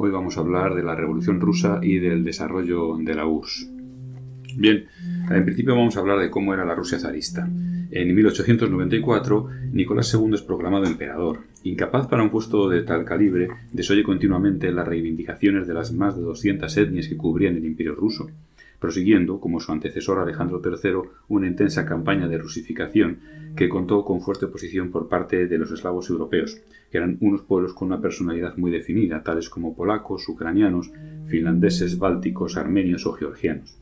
Hoy vamos a hablar de la Revolución Rusa y del desarrollo de la URSS. Bien, en principio vamos a hablar de cómo era la Rusia zarista. En 1894, Nicolás II es proclamado emperador. Incapaz para un puesto de tal calibre, desoye continuamente las reivindicaciones de las más de 200 etnias que cubrían el Imperio ruso, prosiguiendo, como su antecesor Alejandro III, una intensa campaña de rusificación que contó con fuerte oposición por parte de los eslavos europeos, que eran unos pueblos con una personalidad muy definida, tales como polacos, ucranianos, finlandeses, bálticos, armenios o georgianos.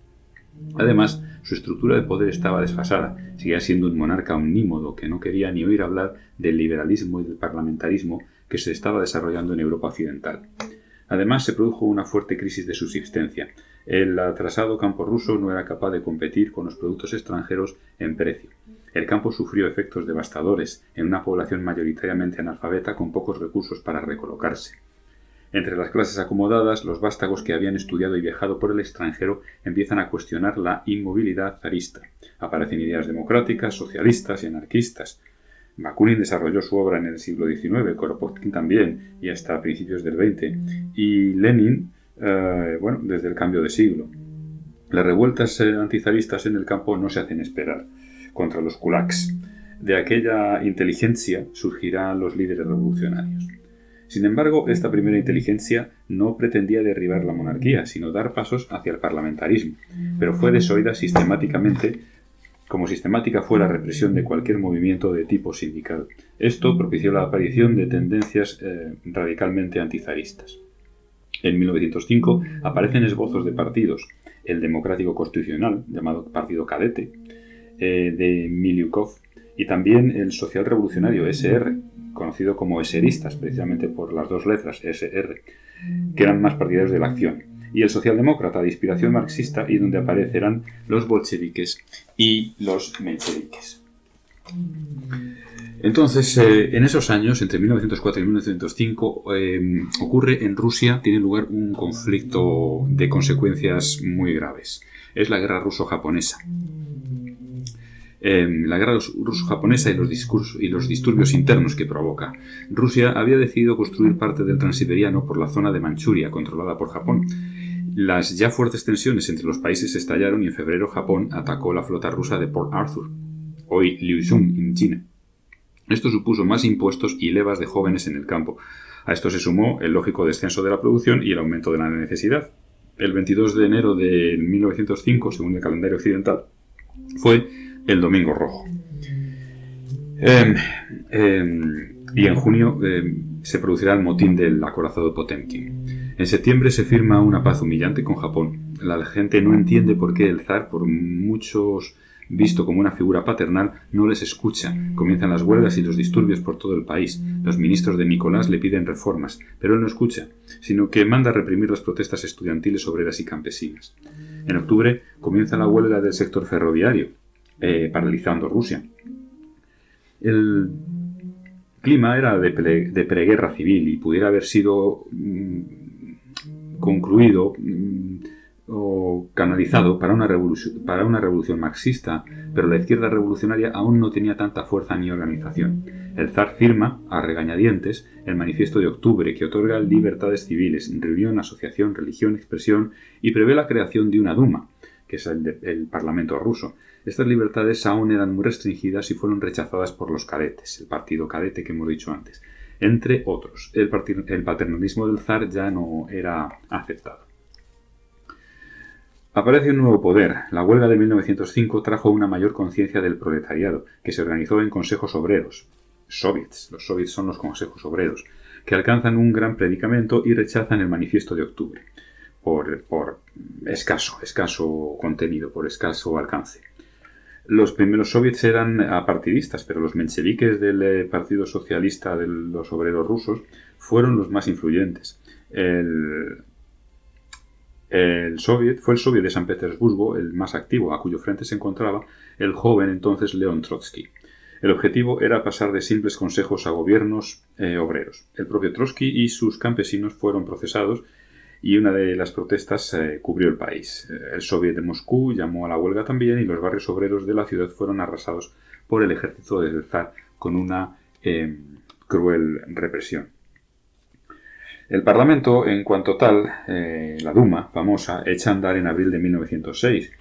Además, su estructura de poder estaba desfasada, seguía siendo un monarca omnímodo que no quería ni oír hablar del liberalismo y del parlamentarismo que se estaba desarrollando en Europa occidental. Además, se produjo una fuerte crisis de subsistencia. El atrasado campo ruso no era capaz de competir con los productos extranjeros en precio. El campo sufrió efectos devastadores en una población mayoritariamente analfabeta con pocos recursos para recolocarse. Entre las clases acomodadas, los vástagos que habían estudiado y viajado por el extranjero empiezan a cuestionar la inmovilidad zarista. Aparecen ideas democráticas, socialistas y anarquistas. Bakunin desarrolló su obra en el siglo XIX, Kropotkin también, y hasta principios del XX, y Lenin, desde el cambio de siglo. Las revueltas antizaristas en el campo no se hacen esperar, contra los kulaks. De aquella inteligencia surgirán los líderes revolucionarios. Sin embargo, esta primera inteligencia no pretendía derribar la monarquía, sino dar pasos hacia el parlamentarismo, pero fue desoída sistemáticamente, como sistemática fue la represión de cualquier movimiento de tipo sindical. Esto propició la aparición de tendencias radicalmente antizaristas. En 1905 aparecen esbozos de partidos, el Democrático Constitucional, llamado Partido Cadete, de Miliukov, y también el Social Revolucionario, SR, conocido como eseristas, precisamente por las dos letras, SR, que eran más partidarios de la acción, y el socialdemócrata de inspiración marxista, y donde aparecerán los bolcheviques y los mencheviques. Entonces, en esos años, entre 1904 y 1905, ocurre en Rusia, tiene lugar un conflicto de consecuencias muy graves. Es la guerra ruso-japonesa. La guerra ruso-japonesa y los disturbios internos que provoca. Rusia había decidido construir parte del Transiberiano por la zona de Manchuria, controlada por Japón. Las ya fuertes tensiones entre los países estallaron y en febrero Japón atacó la flota rusa de Port Arthur, hoy Liuzhou, en China. Esto supuso más impuestos y levas de jóvenes en el campo. A esto se sumó el lógico descenso de la producción y el aumento de la necesidad. El 22 de enero de 1905, según el calendario occidental, fue el Domingo Rojo. Y en junio se producirá el motín del acorazado Potemkin. En septiembre se firma una paz humillante con Japón. La gente no entiende por qué el zar, por muchos visto como una figura paternal, no les escucha. Comienzan las huelgas y los disturbios por todo el país. Los ministros de Nicolás le piden reformas, pero él no escucha, sino que manda reprimir las protestas estudiantiles, obreras y campesinas. En octubre comienza la huelga del sector ferroviario, paralizando Rusia. El clima era de preguerra civil y pudiera haber sido concluido o canalizado para una revolución marxista, pero la izquierda revolucionaria aún no tenía tanta fuerza ni organización. El zar firma, a regañadientes, el Manifiesto de Octubre, que otorga libertades civiles, reunión, asociación, religión, expresión, y prevé la creación de una Duma, que es el Parlamento ruso. Estas libertades aún eran muy restringidas y fueron rechazadas por los cadetes, el partido cadete que hemos dicho antes. Entre otros, el paternalismo del zar ya no era aceptado. Aparece un nuevo poder. La huelga de 1905 trajo una mayor conciencia del proletariado, que se organizó en consejos obreros, soviets. Los soviets son los consejos obreros, que alcanzan un gran predicamento y rechazan el Manifiesto de Octubre por escaso contenido, por escaso alcance. Los primeros soviets eran apartidistas, pero los mencheviques del Partido Socialista de los Obreros Rusos fueron los más influyentes. Fue el soviet de San Petersburgo el más activo, a cuyo frente se encontraba el joven entonces León Trotsky. El objetivo era pasar de simples consejos a gobiernos obreros. El propio Trotsky y sus campesinos fueron procesados y una de las protestas cubrió el país. El soviet de Moscú llamó a la huelga también y los barrios obreros de la ciudad fueron arrasados por el ejército del zar con una cruel represión. El Parlamento, en cuanto tal, la Duma, famosa, echa a andar en abril de 1906.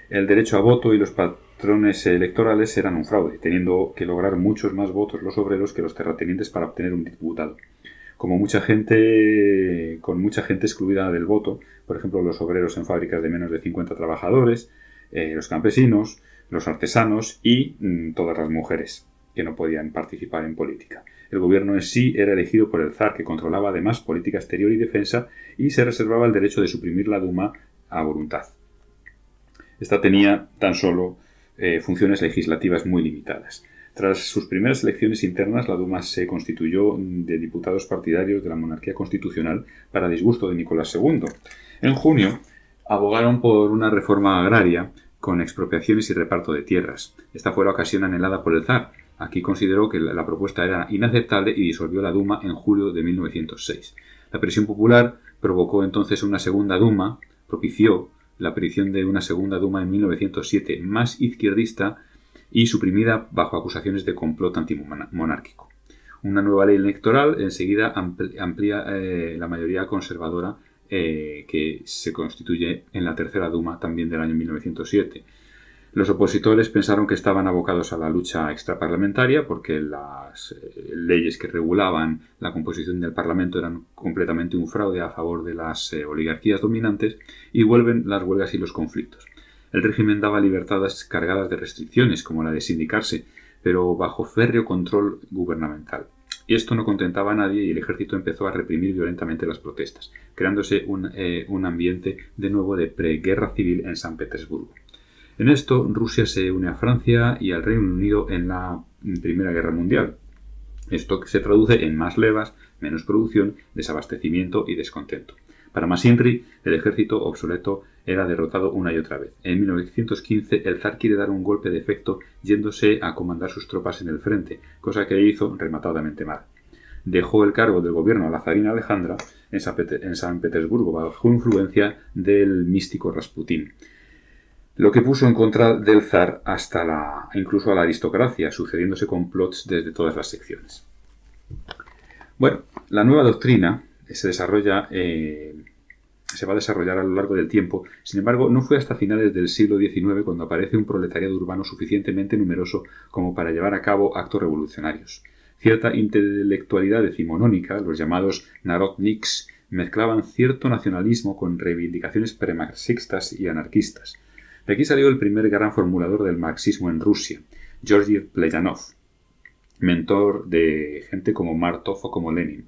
El derecho a voto y los patrones electorales eran un fraude, teniendo que lograr muchos más votos los obreros que los terratenientes para obtener un diputado. Con mucha gente excluida del voto, por ejemplo, los obreros en fábricas de menos de 50 trabajadores, los campesinos, los artesanos y todas las mujeres que no podían participar en política. El gobierno en sí era elegido por el zar, que controlaba además política exterior y defensa, y se reservaba el derecho de suprimir la Duma a voluntad. Esta tenía tan solo funciones legislativas muy limitadas. Tras sus primeras elecciones internas, la Duma se constituyó de diputados partidarios de la monarquía constitucional para disgusto de Nicolás II. En junio, abogaron por una reforma agraria con expropiaciones y reparto de tierras. Esta fue la ocasión anhelada por el zar. Aquí consideró que la propuesta era inaceptable y disolvió la Duma en julio de 1906. La presión popular provocó entonces una segunda Duma, propició la aparición de una segunda Duma en 1907, más izquierdista y suprimida bajo acusaciones de complot antimonárquico. Una nueva ley electoral enseguida amplía la mayoría conservadora que se constituye en la tercera Duma también del año 1907. Los opositores pensaron que estaban abocados a la lucha extraparlamentaria porque las leyes que regulaban la composición del Parlamento eran completamente un fraude a favor de las oligarquías dominantes, y vuelven las huelgas y los conflictos. El régimen daba libertades cargadas de restricciones, como la de sindicarse, pero bajo férreo control gubernamental. Y esto no contentaba a nadie y el ejército empezó a reprimir violentamente las protestas, creándose un ambiente de nuevo de preguerra civil en San Petersburgo. En esto, Rusia se une a Francia y al Reino Unido en la Primera Guerra Mundial. Esto se traduce en más levas, menos producción, desabastecimiento y descontento. Para Masinri, el ejército obsoleto era derrotado una y otra vez. En 1915, el zar quiere dar un golpe de efecto yéndose a comandar sus tropas en el frente, cosa que hizo rematadamente mal. Dejó el cargo del gobierno a la zarina Alejandra en San Petersburgo bajo influencia del místico Rasputín, lo que puso en contra del zar incluso a la aristocracia, sucediéndose complots desde todas las secciones. Bueno, la nueva doctrina se va a desarrollar a lo largo del tiempo. Sin embargo, no fue hasta finales del siglo XIX cuando aparece un proletariado urbano suficientemente numeroso como para llevar a cabo actos revolucionarios. Cierta intelectualidad decimonónica, los llamados narodniks, mezclaban cierto nacionalismo con reivindicaciones premarxistas y anarquistas. De aquí salió el primer gran formulador del marxismo en Rusia, Georgi Plejanov, mentor de gente como Martov o como Lenin.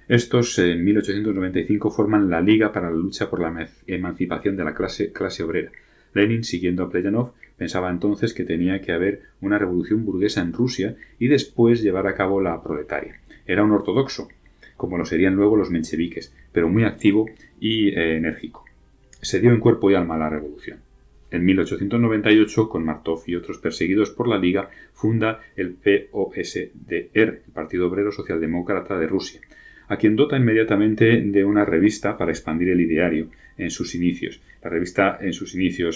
Estos, en 1895, forman la Liga para la lucha por la emancipación de la clase obrera. Lenin, siguiendo a Plejanov, pensaba entonces que tenía que haber una revolución burguesa en Rusia y después llevar a cabo la proletaria. Era un ortodoxo, como lo serían luego los mencheviques, pero muy activo y enérgico. Se dio en cuerpo y alma a la revolución. En 1898, con Martov y otros perseguidos por la Liga, funda el POSDR, el Partido Obrero Socialdemócrata de Rusia, a quien dota inmediatamente de una revista para expandir el ideario en sus inicios.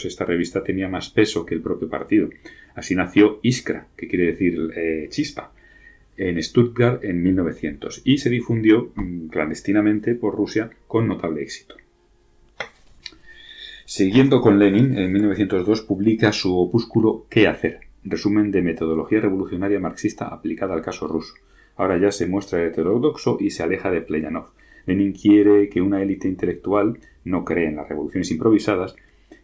Esta revista tenía más peso que el propio partido. Así nació Iskra, que quiere decir chispa, en Stuttgart en 1900, y se difundió clandestinamente por Rusia con notable éxito. Siguiendo con Lenin, en 1902 publica su opúsculo ¿Qué hacer?, resumen de metodología revolucionaria marxista aplicada al caso ruso. Ahora ya se muestra heterodoxo y se aleja de Plejanov. Lenin quiere que una élite intelectual, no cree en las revoluciones improvisadas,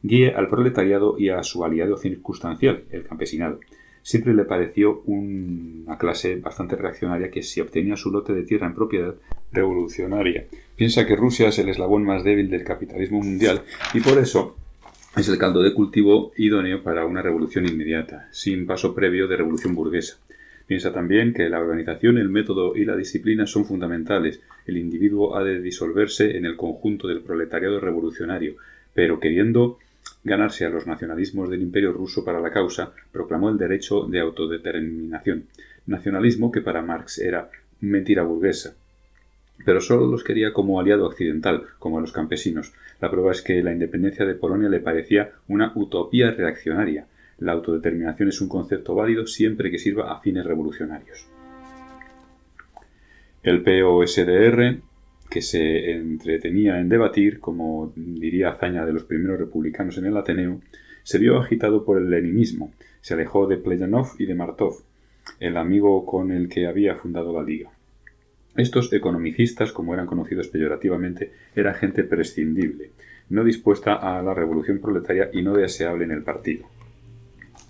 guíe al proletariado y a su aliado circunstancial, el campesinado. Siempre le pareció una clase bastante reaccionaria que, si obtenía su lote de tierra en propiedad, revolucionaria. Piensa que Rusia es el eslabón más débil del capitalismo mundial y por eso es el caldo de cultivo idóneo para una revolución inmediata, sin paso previo de revolución burguesa. Piensa también que la organización, el método y la disciplina son fundamentales. El individuo ha de disolverse en el conjunto del proletariado revolucionario, pero queriendo ganarse a los nacionalismos del Imperio ruso para la causa, proclamó el derecho de autodeterminación, nacionalismo que para Marx era mentira burguesa. Pero solo los quería como aliado occidental, como a los campesinos. La prueba es que la independencia de Polonia le parecía una utopía reaccionaria. La autodeterminación es un concepto válido siempre que sirva a fines revolucionarios. El POSDR que se entretenía en debatir, como diría hazaña de los primeros republicanos en el Ateneo, se vio agitado por el leninismo, se alejó de Plejanov y de Martov, el amigo con el que había fundado la Liga. Estos economicistas, como eran conocidos peyorativamente, eran gente prescindible, no dispuesta a la revolución proletaria y no deseable en el partido.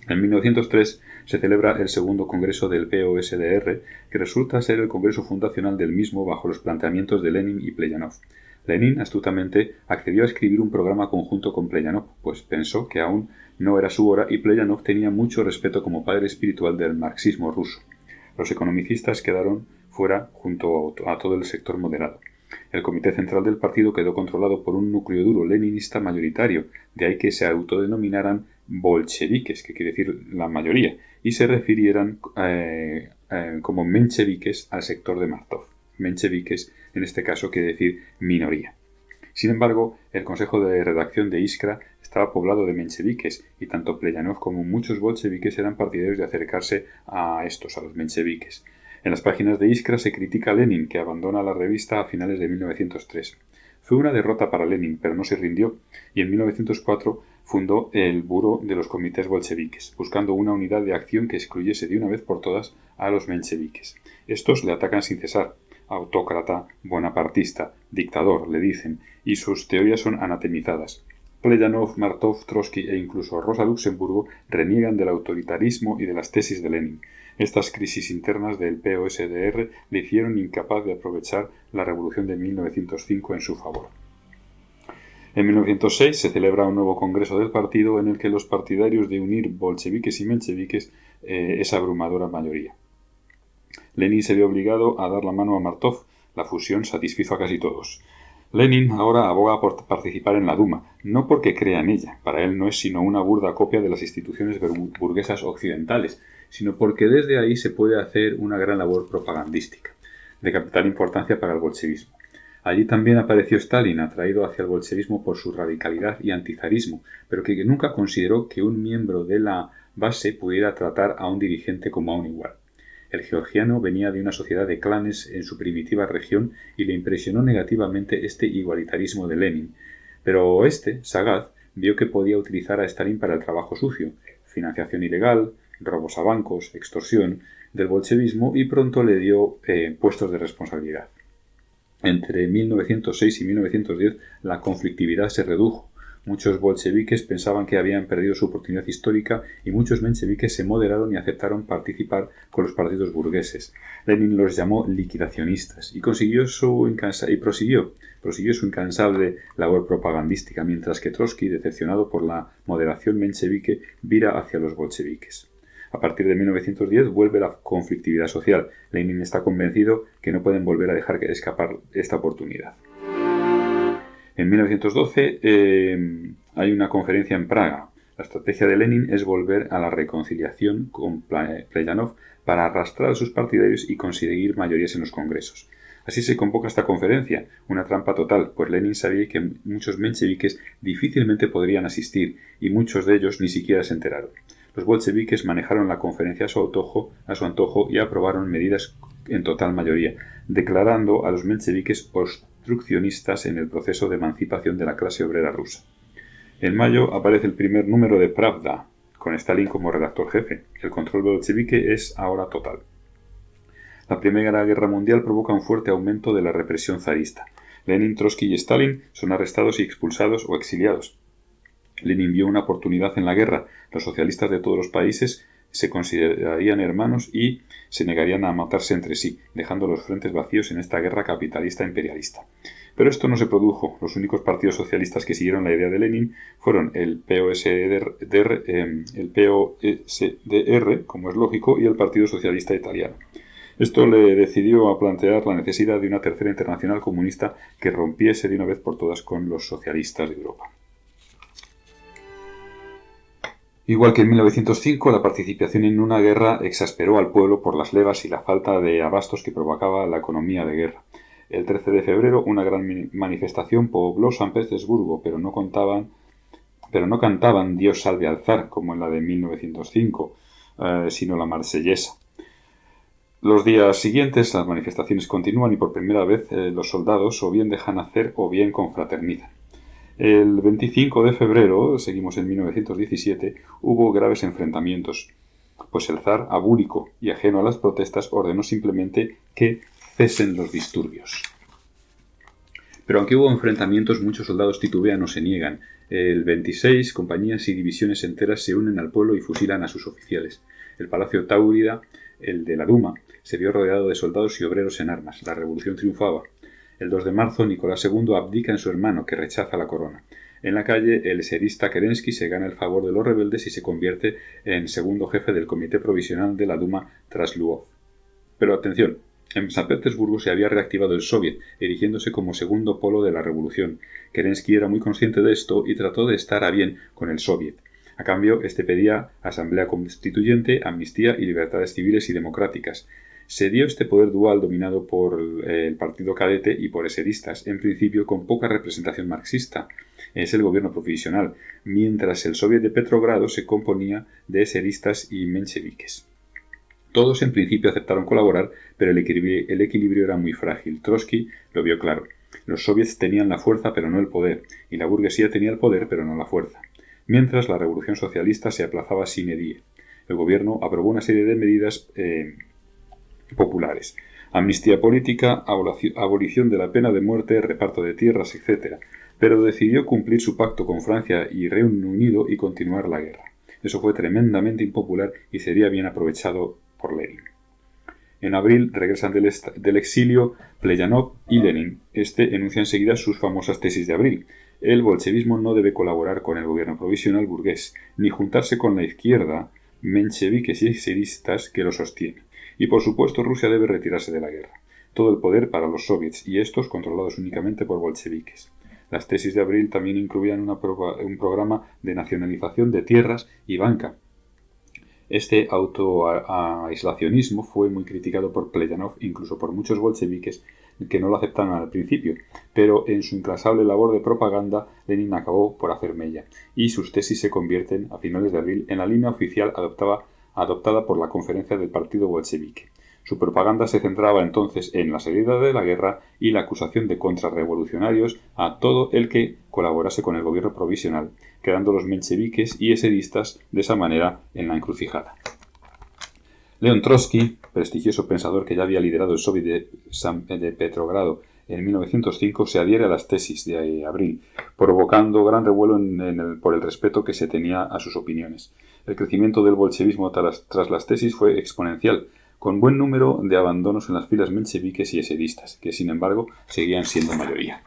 En 1903 se celebra el segundo congreso del POSDR, que resulta ser el congreso fundacional del mismo bajo los planteamientos de Lenin y Plejanov. Lenin, astutamente, accedió a escribir un programa conjunto con Plejanov, pues pensó que aún no era su hora y Plejanov tenía mucho respeto como padre espiritual del marxismo ruso. Los economicistas quedaron fuera junto a todo el sector moderado. El comité central del partido quedó controlado por un núcleo duro leninista mayoritario, de ahí que se autodenominaran bolcheviques, que quiere decir la mayoría, y se refirieran como mencheviques al sector de Martov. Mencheviques, en este caso, quiere decir minoría. Sin embargo, el consejo de redacción de Iskra estaba poblado de mencheviques, y tanto Plejanov como muchos bolcheviques eran partidarios de acercarse a los mencheviques. En las páginas de Iskra se critica a Lenin, que abandona la revista a finales de 1903. Fue una derrota para Lenin, pero no se rindió, y en 1904 fundó el Buró de los Comités Bolcheviques, buscando una unidad de acción que excluyese de una vez por todas a los mencheviques. Estos le atacan sin cesar. Autócrata, bonapartista, dictador, le dicen, y sus teorías son anatemizadas. Plejanov, Martov, Trotsky e incluso Rosa Luxemburgo reniegan del autoritarismo y de las tesis de Lenin. Estas crisis internas del POSDR le hicieron incapaz de aprovechar la revolución de 1905 en su favor. En 1906 se celebra un nuevo congreso del partido en el que los partidarios de unir bolcheviques y mencheviques es abrumadora mayoría. Lenin se vio obligado a dar la mano a Martov. La fusión satisfizo a casi todos. Lenin ahora aboga por participar en la Duma, no porque crea en ella, para él no es sino una burda copia de las instituciones burguesas occidentales, sino porque desde ahí se puede hacer una gran labor propagandística, de capital importancia para el bolchevismo. Allí también apareció Stalin, atraído hacia el bolchevismo por su radicalidad y antizarismo, pero que nunca consideró que un miembro de la base pudiera tratar a un dirigente como a un igual. El georgiano venía de una sociedad de clanes en su primitiva región y le impresionó negativamente este igualitarismo de Lenin. Pero Sagat, vio que podía utilizar a Stalin para el trabajo sucio, financiación ilegal, robos a bancos, extorsión, del bolchevismo y pronto le dio puestos de responsabilidad. Entre 1906 y 1910 la conflictividad se redujo. Muchos bolcheviques pensaban que habían perdido su oportunidad histórica y muchos mencheviques se moderaron y aceptaron participar con los partidos burgueses. Lenin los llamó liquidacionistas y prosiguió su incansable labor propagandística, mientras que Trotsky, decepcionado por la moderación menchevique, vira hacia los bolcheviques. A partir de 1910 vuelve la conflictividad social. Lenin está convencido que no pueden volver a dejar escapar esta oportunidad. En 1912 hay una conferencia en Praga. La estrategia de Lenin es volver a la reconciliación con Plejanov para arrastrar a sus partidarios y conseguir mayorías en los congresos. Así se convoca esta conferencia, una trampa total, pues Lenin sabía que muchos mencheviques difícilmente podrían asistir y muchos de ellos ni siquiera se enteraron. Los bolcheviques manejaron la conferencia a su antojo y aprobaron medidas en total mayoría, declarando a los mencheviques obstruccionistas en el proceso de emancipación de la clase obrera rusa. En mayo aparece el primer número de Pravda, con Stalin como redactor jefe. El control bolchevique es ahora total. La Primera Guerra Mundial provoca un fuerte aumento de la represión zarista. Lenin, Trotsky y Stalin son arrestados y expulsados o exiliados. Lenin vio una oportunidad en la guerra. Los socialistas de todos los países se considerarían hermanos y se negarían a matarse entre sí, dejando los frentes vacíos en esta guerra capitalista imperialista. Pero esto no se produjo. Los únicos partidos socialistas que siguieron la idea de Lenin fueron el POSDR, como es lógico, y el Partido Socialista Italiano. Esto le decidió a plantear la necesidad de una tercera internacional comunista que rompiese de una vez por todas con los socialistas de Europa. Igual que en 1905, la participación en una guerra exasperó al pueblo por las levas y la falta de abastos que provocaba la economía de guerra. El 13 de febrero, una gran manifestación pobló San Petersburgo, pero no cantaban Dios salve al zar, como en la de 1905, sino la marsellesa. Los días siguientes las manifestaciones continúan y por primera vez los soldados o bien dejan hacer o bien confraternizan. El 25 de febrero, seguimos en 1917, hubo graves enfrentamientos, pues el zar, abúlico y ajeno a las protestas, ordenó simplemente que cesen los disturbios. Pero aunque hubo enfrentamientos, muchos soldados titubean o se niegan. El 26, compañías y divisiones enteras se unen al pueblo y fusilan a sus oficiales. El Palacio Táurida, el de la Duma, se vio rodeado de soldados y obreros en armas. La revolución triunfaba. El 2 de marzo, Nicolás II abdica en su hermano, que rechaza la corona. En la calle, el eserista Kerensky se gana el favor de los rebeldes y se convierte en segundo jefe del Comité Provisional de la Duma tras Lvov. Pero atención, en San Petersburgo se había reactivado el Soviet, erigiéndose como segundo polo de la revolución. Kerensky era muy consciente de esto y trató de estar a bien con el Soviet. A cambio, este pedía asamblea constituyente, amnistía y libertades civiles y democráticas. Se dio este poder dual dominado por el partido cadete y por eseristas, en principio con poca representación marxista. Es el gobierno provisional, mientras el Soviet de Petrogrado se componía de eseristas y mencheviques. Todos en principio aceptaron colaborar, pero el equilibrio era muy frágil. Trotsky lo vio claro. Los soviets tenían la fuerza pero no el poder, y la burguesía tenía el poder pero no la fuerza. Mientras la revolución socialista se aplazaba sine die. El gobierno aprobó una serie de medidas populares. Amnistía política, abolición de la pena de muerte, reparto de tierras, etc. Pero decidió cumplir su pacto con Francia y Reino Unido y continuar la guerra. Eso fue tremendamente impopular y sería bien aprovechado por Lenin. En abril regresan del exilio Plejánov y Lenin. Este enuncia enseguida sus famosas tesis de abril. El bolchevismo no debe colaborar con el gobierno provisional burgués, ni juntarse con la izquierda, mencheviques y eseristas que lo sostiene. Y por supuesto Rusia debe retirarse de la guerra. Todo el poder para los soviets y estos controlados únicamente por bolcheviques. Las tesis de abril también incluían un programa de nacionalización de tierras y banca. Este autoaislacionismo fue muy criticado por Plejánov, incluso por muchos bolcheviques que no lo aceptaron al principio, pero en su incansable labor de propaganda, Lenin acabó por hacer mella, y sus tesis se convierten, a finales de abril, en la línea oficial adoptada por la conferencia del partido bolchevique. Su propaganda se centraba entonces en la salida de la guerra y la acusación de contrarrevolucionarios a todo el que colaborase con el gobierno provisional, quedando los mencheviques y eseristas de esa manera en la encrucijada. León Trotsky, prestigioso pensador que ya había liderado el Soviet de Petrogrado en 1905, se adhiere a las tesis de abril, provocando gran revuelo por el respeto que se tenía a sus opiniones. El crecimiento del bolchevismo tras las tesis fue exponencial, con buen número de abandonos en las filas mencheviques y eseristas, que sin embargo seguían siendo mayoría.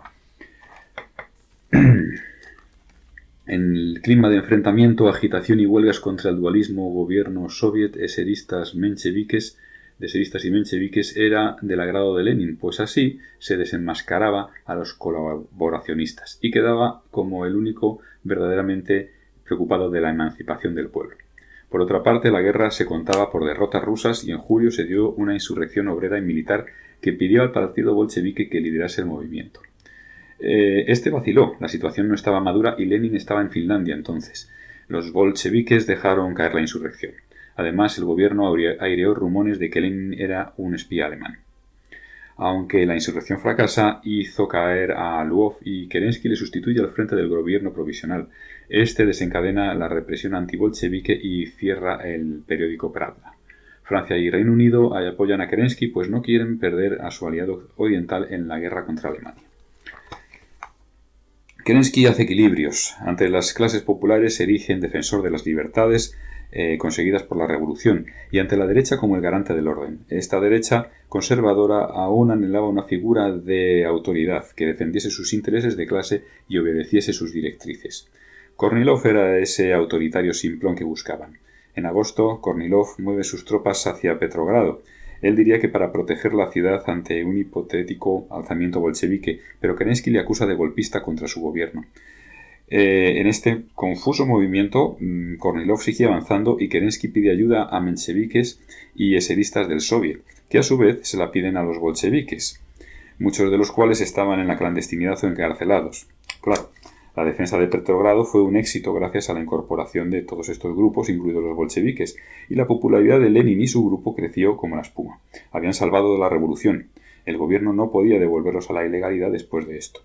En el clima de enfrentamiento, agitación y huelgas contra el dualismo gobierno soviet, eseristas y mencheviques era del agrado de Lenin, pues así se desenmascaraba a los colaboracionistas y quedaba como el único verdaderamente preocupado de la emancipación del pueblo. Por otra parte, la guerra se contaba por derrotas rusas y en julio se dio una insurrección obrera y militar que pidió al partido bolchevique que liderase el movimiento. Este vaciló, la situación no estaba madura y Lenin estaba en Finlandia entonces. Los bolcheviques dejaron caer la insurrección. Además, el gobierno aireó rumores de que Lenin era un espía alemán. Aunque la insurrección fracasa, hizo caer a Lvov y Kerensky le sustituye al frente del gobierno provisional. Este desencadena la represión antibolchevique y cierra el periódico Pravda. Francia y Reino Unido apoyan a Kerensky pues no quieren perder a su aliado oriental en la guerra contra Alemania. Kerensky hace equilibrios. Ante las clases populares se erige en defensor de las libertades conseguidas por la revolución y ante la derecha como el garante del orden. Esta derecha conservadora aún anhelaba una figura de autoridad que defendiese sus intereses de clase y obedeciese sus directrices. Kornilov era ese autoritario simplón que buscaban. En agosto, Kornilov mueve sus tropas hacia Petrogrado. Él diría que para proteger la ciudad ante un hipotético alzamiento bolchevique, pero Kerensky le acusa de golpista contra su gobierno. En este confuso movimiento, Kornilov sigue avanzando y Kerensky pide ayuda a mencheviques y eseristas del Soviet, que a su vez se la piden a los bolcheviques, muchos de los cuales estaban en la clandestinidad o encarcelados. Claro, La defensa de Petrogrado fue un éxito gracias a la incorporación de todos estos grupos, incluidos los bolcheviques, y la popularidad de Lenin y su grupo creció como la espuma. Habían salvado la revolución. El gobierno no podía devolverlos a la ilegalidad después de esto.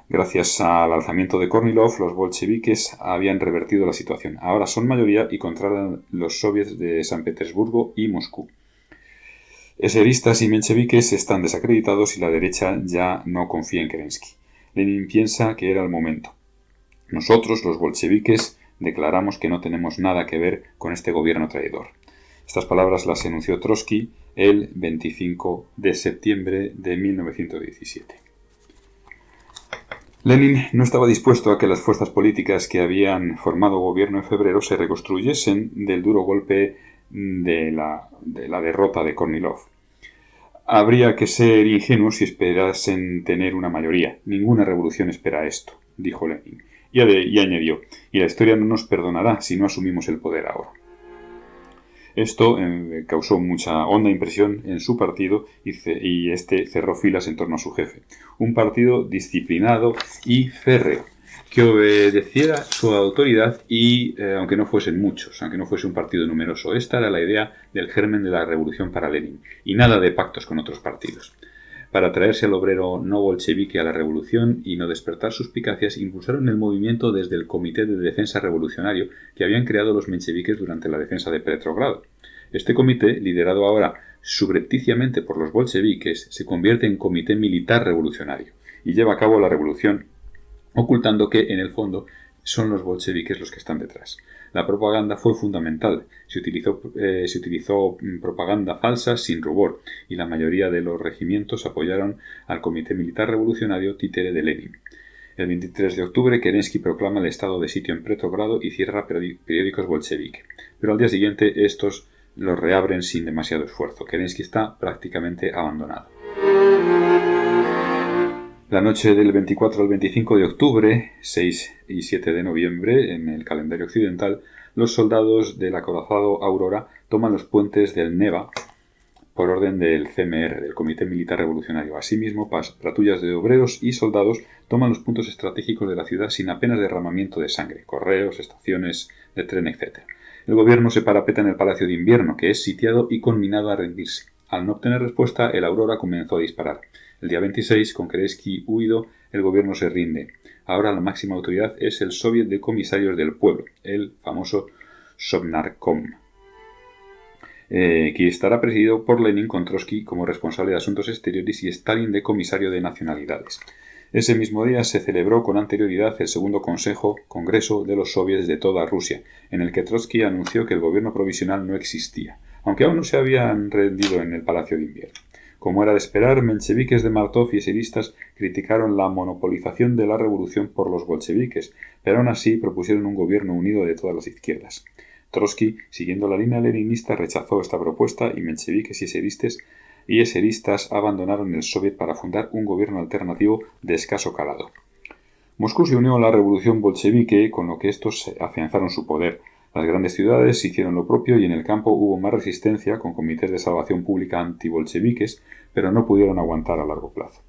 Gracias al alzamiento de Kornilov, los bolcheviques habían revertido la situación. Ahora son mayoría y controlan los soviets de San Petersburgo y Moscú. Eseristas y mencheviques están desacreditados y la derecha ya no confía en Kerensky. Lenin piensa que era el momento. Nosotros, los bolcheviques, declaramos que no tenemos nada que ver con este gobierno traidor. Estas palabras las enunció Trotsky el 25 de septiembre de 1917. Lenin no estaba dispuesto a que las fuerzas políticas que habían formado gobierno en febrero se reconstruyesen del duro golpe de la derrota de Kornilov. Habría que ser ingenuos si esperasen tener una mayoría. Ninguna revolución espera esto, dijo Lenin. Y añadió, y la historia no nos perdonará si no asumimos el poder ahora. Esto causó mucha honda impresión en su partido y este cerró filas en torno a su jefe. Un partido disciplinado y férreo, que obedeciera su autoridad y, aunque no fuesen muchos, aunque no fuese un partido numeroso. Esta era la idea del germen de la revolución para Lenin, y nada de pactos con otros partidos. Para atraerse al obrero no bolchevique a la revolución y no despertar suspicacias, impulsaron el movimiento desde el Comité de Defensa Revolucionario que habían creado los mencheviques durante la defensa de Petrogrado. Este comité, liderado ahora subrepticiamente por los bolcheviques, se convierte en Comité Militar Revolucionario y lleva a cabo la revolución, ocultando que, en el fondo, son los bolcheviques los que están detrás. La propaganda fue fundamental. Se utilizó propaganda falsa sin rubor, y la mayoría de los regimientos apoyaron al Comité Militar Revolucionario títere de Lenin. El 23 de octubre, Kerensky proclama el estado de sitio en Petrogrado y cierra periódicos bolcheviques. Pero al día siguiente estos los reabren sin demasiado esfuerzo. Kerensky está prácticamente abandonado. La noche del 24 al 25 de octubre, 6 y 7 de noviembre, en el calendario occidental, los soldados del acorazado Aurora toman los puentes del Neva por orden del CMR, del Comité Militar Revolucionario. Asimismo, patrullas de obreros y soldados toman los puntos estratégicos de la ciudad sin apenas derramamiento de sangre, correos, estaciones de tren, etc. El gobierno se parapeta en el Palacio de Invierno, que es sitiado y conminado a rendirse. Al no obtener respuesta, el Aurora comenzó a disparar. El día 26, con Kerensky huido, el gobierno se rinde. Ahora la máxima autoridad es el Soviet de Comisarios del Pueblo, el famoso Sovnarkom, que estará presidido por Lenin con Trotsky como responsable de asuntos exteriores y Stalin de comisario de nacionalidades. Ese mismo día se celebró con anterioridad el segundo Congreso de los Soviets de toda Rusia, en el que Trotsky anunció que el gobierno provisional no existía, aunque aún no se habían rendido en el Palacio de Invierno. Como era de esperar, mencheviques de Martov y eseristas criticaron la monopolización de la revolución por los bolcheviques, pero aún así propusieron un gobierno unido de todas las izquierdas. Trotsky, siguiendo la línea leninista, rechazó esta propuesta y mencheviques y eseristas abandonaron el soviet para fundar un gobierno alternativo de escaso calado. Moscú se unió a la revolución bolchevique, con lo que estos afianzaron su poder. Las grandes ciudades hicieron lo propio y en el campo hubo más resistencia con comités de salvación pública antibolcheviques, pero no pudieron aguantar a largo plazo.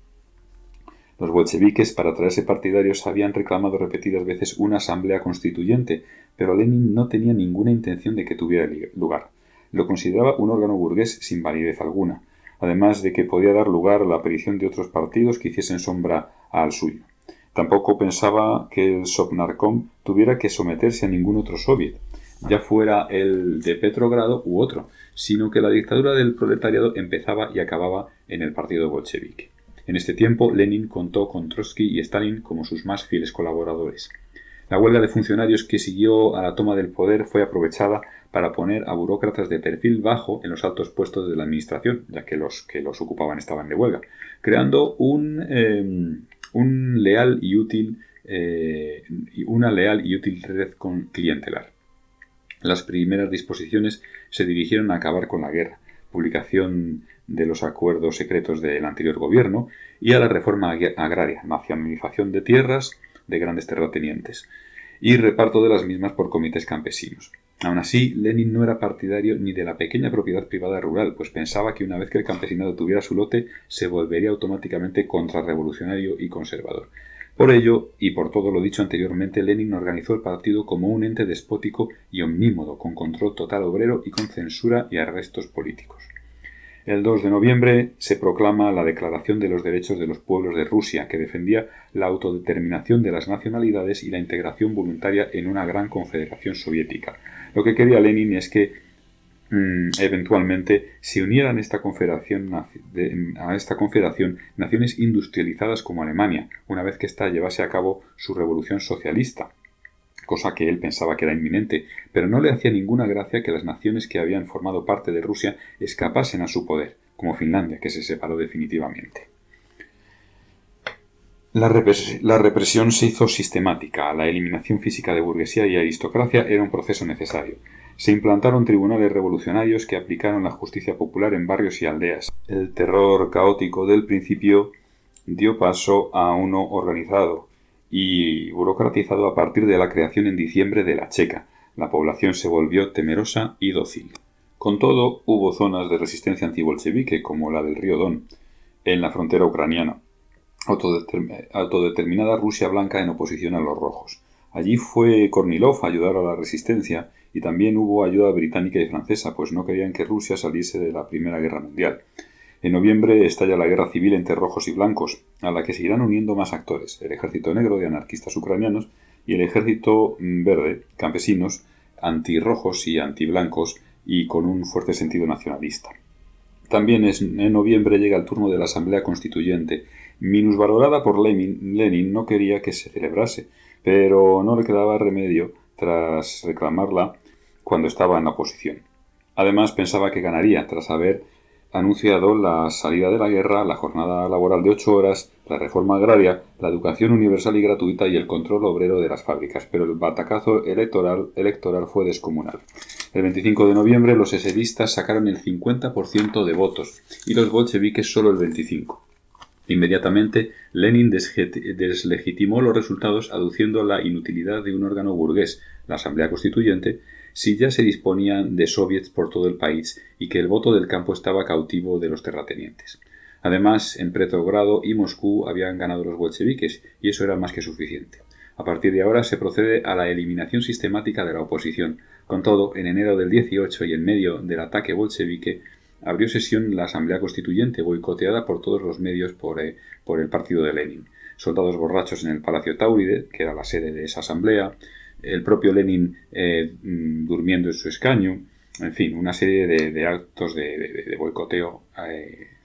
Los bolcheviques, para traerse partidarios, habían reclamado repetidas veces una asamblea constituyente, pero Lenin no tenía ninguna intención de que tuviera lugar. Lo consideraba un órgano burgués sin validez alguna, además de que podía dar lugar a la aparición de otros partidos que hiciesen sombra al suyo. Tampoco pensaba que el Sovnarkom tuviera que someterse a ningún otro soviet, ya fuera el de Petrogrado u otro, sino que la dictadura del proletariado empezaba y acababa en el partido bolchevique. En este tiempo, Lenin contó con Trotsky y Stalin como sus más fieles colaboradores. La huelga de funcionarios que siguió a la toma del poder fue aprovechada para poner a burócratas de perfil bajo en los altos puestos de la administración, ya que los ocupaban estaban de huelga, creando una leal y útil red clientelar. Las primeras disposiciones se dirigieron a acabar con la guerra, publicación de los acuerdos secretos del anterior gobierno y a la reforma agraria, nacionalización de tierras de grandes terratenientes y reparto de las mismas por comités campesinos. Aún así, Lenin no era partidario ni de la pequeña propiedad privada rural, pues pensaba que una vez que el campesinado tuviera su lote, se volvería automáticamente contrarrevolucionario y conservador. Por ello, y por todo lo dicho anteriormente, Lenin organizó el partido como un ente despótico y omnímodo, con control total obrero y con censura y arrestos políticos. El 2 de noviembre se proclama la Declaración de los Derechos de los Pueblos de Rusia, que defendía la autodeterminación de las nacionalidades y la integración voluntaria en una gran confederación soviética. Lo que quería Lenin es que eventualmente se unieran a esta confederación naciones industrializadas como Alemania, una vez que ésta llevase a cabo su revolución socialista, cosa que él pensaba que era inminente, pero no le hacía ninguna gracia que las naciones que habían formado parte de Rusia escapasen a su poder, como Finlandia, que se separó definitivamente. La represión se hizo sistemática. La eliminación física de burguesía y aristocracia era un proceso necesario. Se implantaron tribunales revolucionarios que aplicaron la justicia popular en barrios y aldeas. El terror caótico del principio dio paso a uno organizado y burocratizado a partir de la creación en diciembre de la Checa. La población se volvió temerosa y dócil. Con todo, hubo zonas de resistencia antibolchevique, como la del río Don, en la frontera ucraniana. Autodeterminada Rusia blanca en oposición a los rojos. Allí fue Kornilov a ayudar a la resistencia y también hubo ayuda británica y francesa, pues no querían que Rusia saliese de la Primera Guerra Mundial. En noviembre estalla la guerra civil entre rojos y blancos, a la que se irán uniendo más actores, el ejército negro de anarquistas ucranianos y el ejército verde, campesinos, antirrojos y antiblancos y con un fuerte sentido nacionalista. También en noviembre llega el turno de la Asamblea Constituyente. Minusvalorada por Lenin no quería que se celebrase, pero no le quedaba remedio tras reclamarla cuando estaba en la oposición. Además pensaba que ganaría tras haber anunciado la salida de la guerra, la jornada laboral de 8 horas, la reforma agraria, la educación universal y gratuita y el control obrero de las fábricas, pero el batacazo electoral fue descomunal. El 25 de noviembre los eseristas sacaron el 50% de votos y los bolcheviques solo el 25%. Inmediatamente, Lenin deslegitimó los resultados aduciendo la inutilidad de un órgano burgués, la Asamblea Constituyente, si ya se disponían de soviets por todo el país y que el voto del campo estaba cautivo de los terratenientes. Además, en Petrogrado y Moscú habían ganado los bolcheviques y eso era más que suficiente. A partir de ahora se procede a la eliminación sistemática de la oposición. Con todo, en enero del 18 y en medio del ataque bolchevique, abrió sesión la Asamblea Constituyente, boicoteada por todos los medios por el partido de Lenin. Soldados borrachos en el Palacio Táuride, que era la sede de esa asamblea, el propio Lenin durmiendo en su escaño, en fin, una serie de actos de boicoteo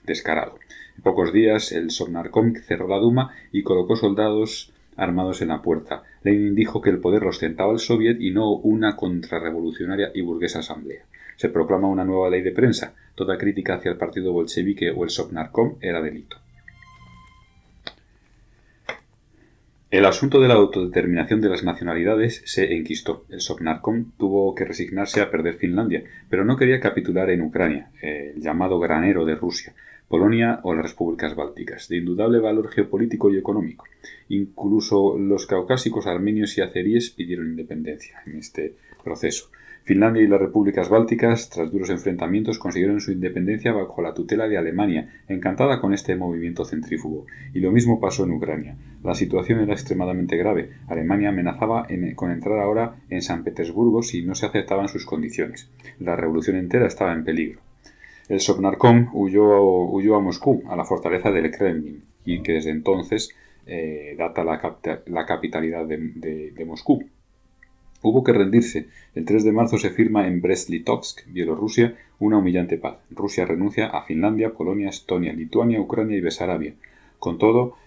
descarado. En pocos días el Sovnarkom cerró la Duma y colocó soldados armados en la puerta. Lenin dijo que el poder lo ostentaba el soviet y no una contrarrevolucionaria y burguesa asamblea. Se proclama una nueva ley de prensa. Toda crítica hacia el partido bolchevique o el Sovnarkom era delito. El asunto de la autodeterminación de las nacionalidades se enquistó. El Sovnarkom tuvo que resignarse a perder Finlandia, pero no quería capitular en Ucrania, el llamado granero de Rusia, Polonia o las repúblicas bálticas, de indudable valor geopolítico y económico. Incluso los caucásicos armenios y azeríes pidieron independencia en este proceso. Finlandia y las repúblicas bálticas, tras duros enfrentamientos, consiguieron su independencia bajo la tutela de Alemania, encantada con este movimiento centrífugo. Y lo mismo pasó en Ucrania. La situación era extremadamente grave. Alemania amenazaba con entrar ahora en San Petersburgo si no se aceptaban sus condiciones. La revolución entera estaba en peligro. El Sovnarkom huyó a Moscú, a la fortaleza del Kremlin, y que desde entonces data la capitalidad de Moscú. Hubo que rendirse. El 3 de marzo se firma en Brest-Litovsk, Bielorrusia, una humillante paz. Rusia renuncia a Finlandia, Polonia, Estonia, Lituania, Ucrania y Besarabia. Con todo,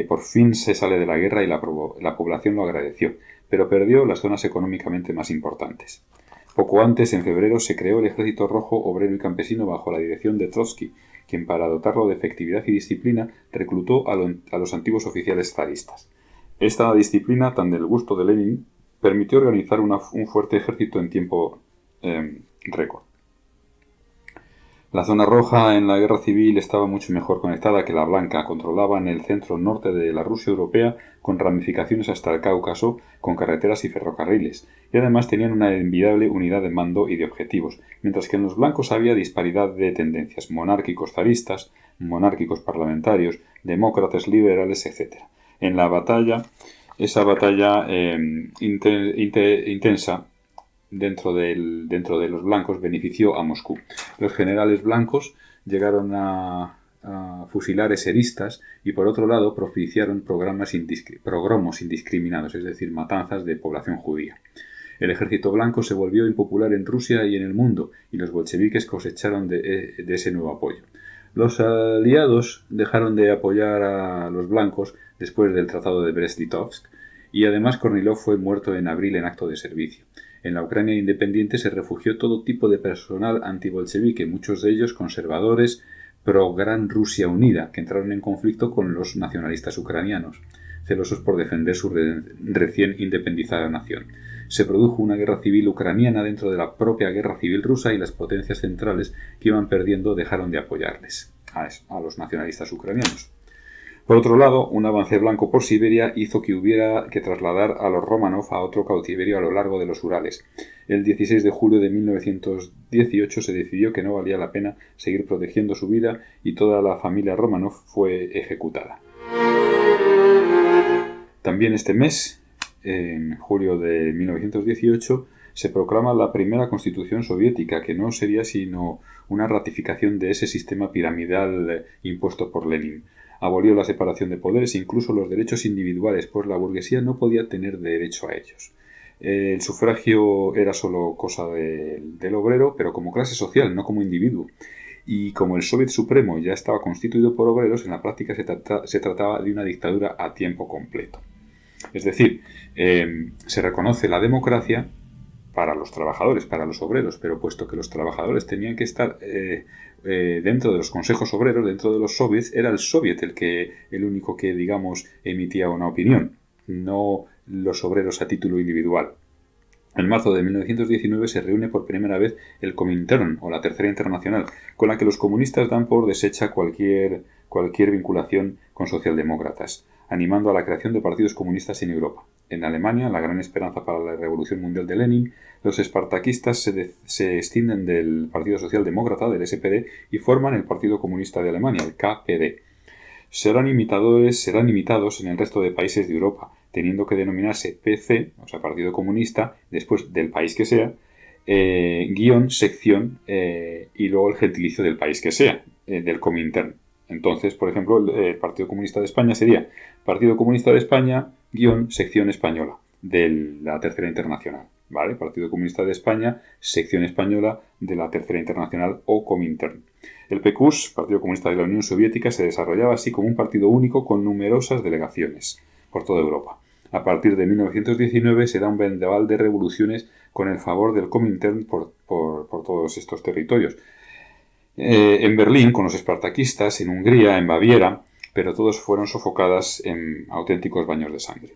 por fin se sale de la guerra y la población lo agradeció, pero perdió las zonas económicamente más importantes. Poco antes, en febrero, se creó el Ejército Rojo Obrero y Campesino bajo la dirección de Trotsky, quien para dotarlo de efectividad y disciplina reclutó a los antiguos oficiales zaristas. Esta disciplina, tan del gusto de Lenin, permitió organizar un fuerte ejército en tiempo récord. La zona roja en la guerra civil estaba mucho mejor conectada que la blanca. Controlaban el centro norte de la Rusia europea con ramificaciones hasta el Cáucaso, con carreteras y ferrocarriles, y además tenían una envidiable unidad de mando y de objetivos, mientras que en los blancos había disparidad de tendencias, monárquicos zaristas, monárquicos parlamentarios, demócratas liberales, etc. en la batalla, esa batalla intensa dentro de los blancos benefició a Moscú. Los generales blancos llegaron a fusilar eseristas y por otro lado propiciaron pogromos indiscriminados, es decir, matanzas de población judía. El ejército blanco se volvió impopular en Rusia y en el mundo, y los bolcheviques cosecharon de ese nuevo apoyo. Los aliados dejaron de apoyar a los blancos después del Tratado de Brest-Litovsk, y además Kornilov fue muerto en abril en acto de servicio. En la Ucrania independiente se refugió todo tipo de personal antibolchevique, muchos de ellos conservadores pro-Gran Rusia Unida, que entraron en conflicto con los nacionalistas ucranianos, celosos por defender su recién independizada nación. Se produjo una guerra civil ucraniana dentro de la propia guerra civil rusa y las potencias centrales que iban perdiendo dejaron de apoyarles a los nacionalistas ucranianos. Por otro lado, un avance blanco por Siberia hizo que hubiera que trasladar a los Romanov a otro cautiverio a lo largo de los Urales. El 16 de julio de 1918 se decidió que no valía la pena seguir protegiendo su vida y toda la familia Romanov fue ejecutada. También este mes, en julio de 1918, se proclama la primera constitución soviética, que no sería sino una ratificación de ese sistema piramidal impuesto por Lenin. Abolió la separación de poderes e incluso los derechos individuales, pues la burguesía no podía tener derecho a ellos. El sufragio era solo cosa del obrero, pero como clase social, no como individuo. Y como el Soviet Supremo ya estaba constituido por obreros, en la práctica se trataba de una dictadura a tiempo completo. Es decir, se reconoce la democracia para los trabajadores, para los obreros, pero puesto que los trabajadores tenían que estar dentro de los consejos obreros, dentro de los soviets, era el soviet el único que, digamos, emitía una opinión, no los obreros a título individual. En marzo de 1919 se reúne por primera vez el Comintern, o la Tercera Internacional, con la que los comunistas dan por deshecha cualquier vinculación con socialdemócratas, animando a la creación de partidos comunistas en Europa. En Alemania, la gran esperanza para la Revolución Mundial de Lenin, los espartaquistas se extienden del Partido Socialdemócrata, del SPD, y forman el Partido Comunista de Alemania, el KPD. Serán imitados en el resto de países de Europa, teniendo que denominarse PC, o sea, Partido Comunista, después del país que sea, guión, sección, y luego el gentilicio del país que sea, del Comintern. Entonces, por ejemplo, el Partido Comunista de España sería Partido Comunista de España, guión, sección española, de la Tercera Internacional, ¿vale? Partido Comunista de España, sección española de la Tercera Internacional o Comintern. El PQS, Partido Comunista de la Unión Soviética, se desarrollaba así como un partido único con numerosas delegaciones por toda Europa. A partir de 1919 se da un vendaval de revoluciones con el favor del Comintern por todos estos territorios. En Berlín, con los espartaquistas, en Hungría, en Baviera, pero todos fueron sofocadas en auténticos baños de sangre.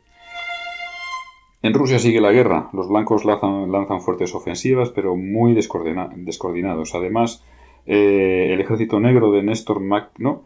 En Rusia sigue la guerra. Los blancos lanzan fuertes ofensivas, pero muy descoordinados. Además, el ejército negro de Néstor Makhno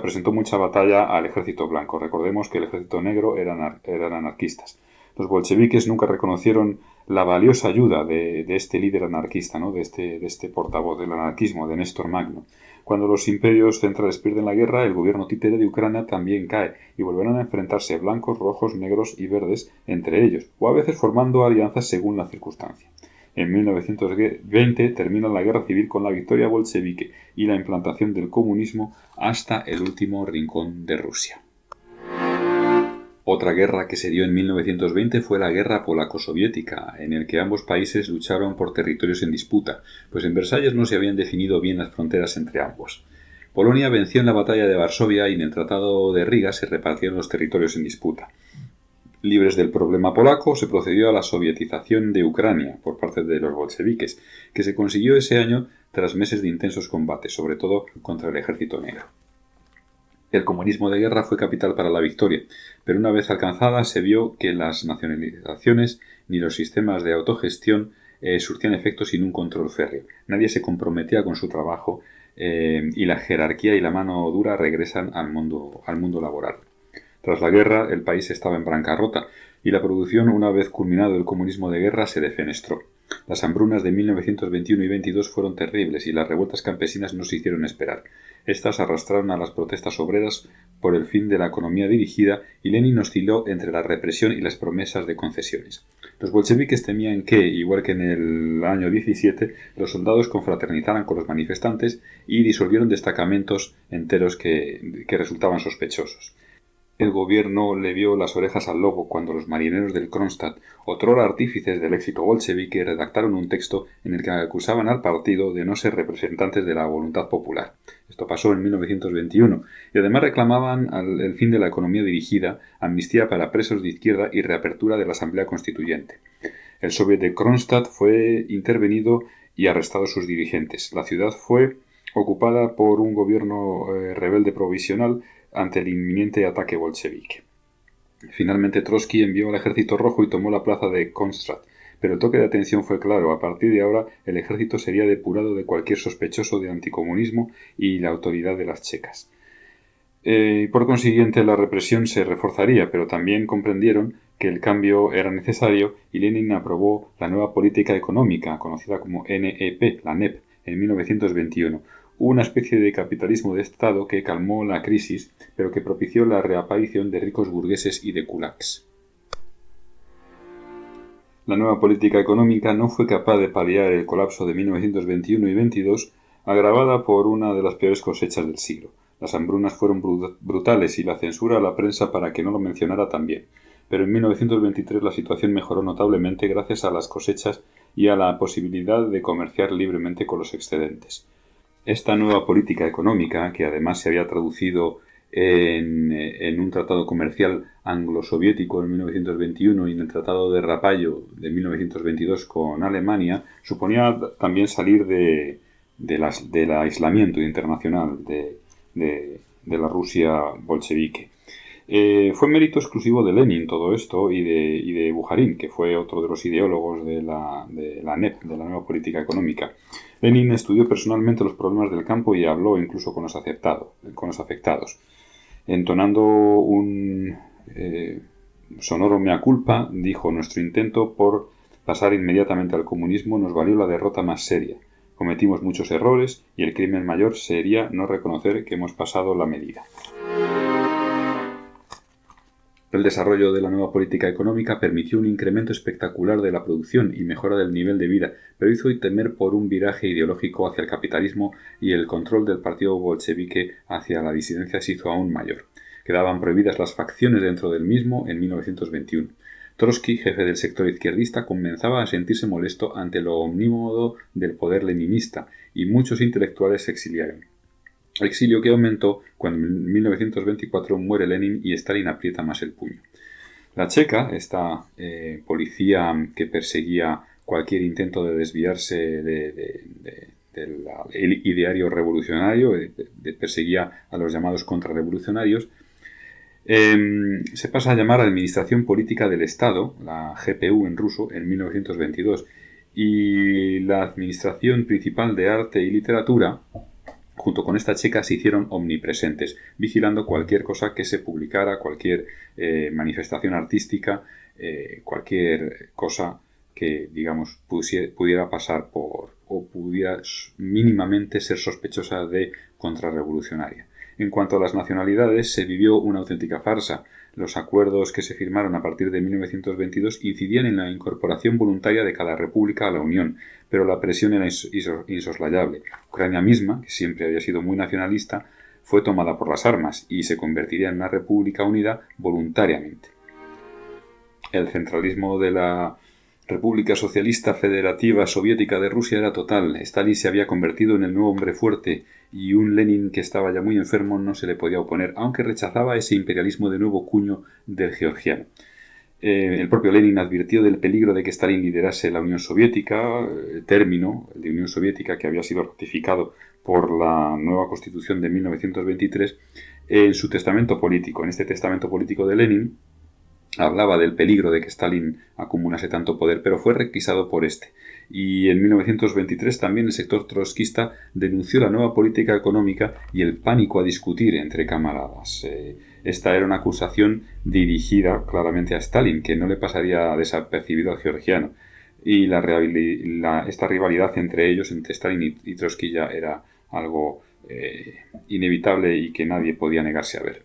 presentó mucha batalla al ejército blanco. Recordemos que el ejército negro eran anarquistas. Los bolcheviques nunca reconocieron la valiosa ayuda de este líder anarquista, ¿no? de este portavoz del anarquismo, de Néstor Makhno. Cuando los imperios centrales pierden la guerra, el gobierno títere de Ucrania también cae y volverán a enfrentarse blancos, rojos, negros y verdes entre ellos, o a veces formando alianzas según la circunstancia. En 1920 termina la guerra civil con la victoria bolchevique y la implantación del comunismo hasta el último rincón de Rusia. Otra guerra que se dio en 1920 fue la Guerra Polaco-Soviética, en el que ambos países lucharon por territorios en disputa, pues en Versalles no se habían definido bien las fronteras entre ambos. Polonia venció en la batalla de Varsovia y en el Tratado de Riga se repartieron los territorios en disputa. Libres del problema polaco, se procedió a la sovietización de Ucrania por parte de los bolcheviques, que se consiguió ese año tras meses de intensos combates, sobre todo contra el ejército negro. El comunismo de guerra fue capital para la victoria, pero una vez alcanzada se vio que las nacionalizaciones ni los sistemas de autogestión surtían efecto sin un control férreo. Nadie se comprometía con su trabajo y la jerarquía y la mano dura regresan al mundo laboral. Tras la guerra, el país estaba en bancarrota y la producción, una vez culminado el comunismo de guerra, se defenestró. Las hambrunas de 1921 y 22 fueron terribles y las revueltas campesinas no se hicieron esperar. Estas arrastraron a las protestas obreras por el fin de la economía dirigida y Lenin osciló entre la represión y las promesas de concesiones. Los bolcheviques temían que, igual que en el año 17, los soldados confraternizaran con los manifestantes y disolvieron destacamentos enteros que resultaban sospechosos. El gobierno le vio las orejas al lobo cuando los marineros del Kronstadt, otrora artífices del éxito bolchevique, redactaron un texto en el que acusaban al partido de no ser representantes de la voluntad popular. Esto pasó en 1921, y además reclamaban el fin de la economía dirigida, amnistía para presos de izquierda y reapertura de la Asamblea Constituyente. El Soviet de Kronstadt fue intervenido y arrestado sus dirigentes. La ciudad fue ocupada por un gobierno rebelde provisional ante el inminente ataque bolchevique. Finalmente Trotsky envió al Ejército Rojo y tomó la plaza de Kronstadt, pero el toque de atención fue claro: a partir de ahora el ejército sería depurado de cualquier sospechoso de anticomunismo y la autoridad de las checas. Por consiguiente la represión se reforzaría, pero también comprendieron que el cambio era necesario y Lenin aprobó la nueva política económica, conocida como NEP, la NEP, en 1921. Una especie de capitalismo de Estado que calmó la crisis, pero que propició la reaparición de ricos burgueses y de kulaks. La nueva política económica no fue capaz de paliar el colapso de 1921 y 22, agravada por una de las peores cosechas del siglo. Las hambrunas fueron brutales y la censura a la prensa para que no lo mencionara también. Pero en 1923 la situación mejoró notablemente gracias a las cosechas y a la posibilidad de comerciar libremente con los excedentes. Esta nueva política económica, que además se había traducido en un tratado comercial anglo-soviético en 1921 y en el Tratado de Rapallo de 1922 con Alemania, suponía también salir del aislamiento internacional de la Rusia bolchevique. Fue mérito exclusivo de Lenin todo esto y de Bujarin, que fue otro de los ideólogos de la NEP, de la nueva política económica. Lenin estudió personalmente los problemas del campo y habló incluso con los afectados. Entonando un sonoro mea culpa, dijo: nuestro intento por pasar inmediatamente al comunismo nos valió la derrota más seria. Cometimos muchos errores y el crimen mayor sería no reconocer que hemos pasado la medida. El desarrollo de la nueva política económica permitió un incremento espectacular de la producción y mejora del nivel de vida, pero hizo temer por un viraje ideológico hacia el capitalismo y el control del partido bolchevique hacia la disidencia se hizo aún mayor. Quedaban prohibidas las facciones dentro del mismo en 1921. Trotsky, jefe del sector izquierdista, comenzaba a sentirse molesto ante lo omnímodo del poder leninista y muchos intelectuales se exiliaron. Exilio que aumentó cuando en 1924 muere Lenin y Stalin aprieta más el puño. La Checa, esta policía que perseguía cualquier intento de desviarse del ideario revolucionario, perseguía a los llamados contrarrevolucionarios, se pasa a llamar Administración Política del Estado, la GPU en ruso, en 1922, y la Administración Principal de Arte y Literatura, junto con esta checa, se hicieron omnipresentes, vigilando cualquier cosa que se publicara, cualquier manifestación artística, cualquier cosa que, digamos, pudiera pasar por o pudiera mínimamente ser sospechosa de contrarrevolucionaria. En cuanto a las nacionalidades, se vivió una auténtica farsa. Los acuerdos que se firmaron a partir de 1922 incidían en la incorporación voluntaria de cada república a la Unión, pero la presión era insoslayable. Ucrania misma, que siempre había sido muy nacionalista, fue tomada por las armas y se convertiría en una república unida voluntariamente. El centralismo de la República Socialista Federativa Soviética de Rusia era total. Stalin se había convertido en el nuevo hombre fuerte y un Lenin que estaba ya muy enfermo no se le podía oponer, aunque rechazaba ese imperialismo de nuevo cuño del georgiano. El propio Lenin advirtió del peligro de que Stalin liderase la Unión Soviética, el término de Unión Soviética que había sido ratificado por la nueva Constitución de 1923, en su testamento político. En este testamento político de Lenin hablaba del peligro de que Stalin acumulase tanto poder, pero fue requisado por este. Y en 1923 también el sector trotskista denunció la nueva política económica y el pánico a discutir entre camaradas. Esta era una acusación dirigida claramente a Stalin, que no le pasaría desapercibido al georgiano. y esta rivalidad entre ellos, entre Stalin y Trotsky, ya era algo inevitable y que nadie podía negarse a ver.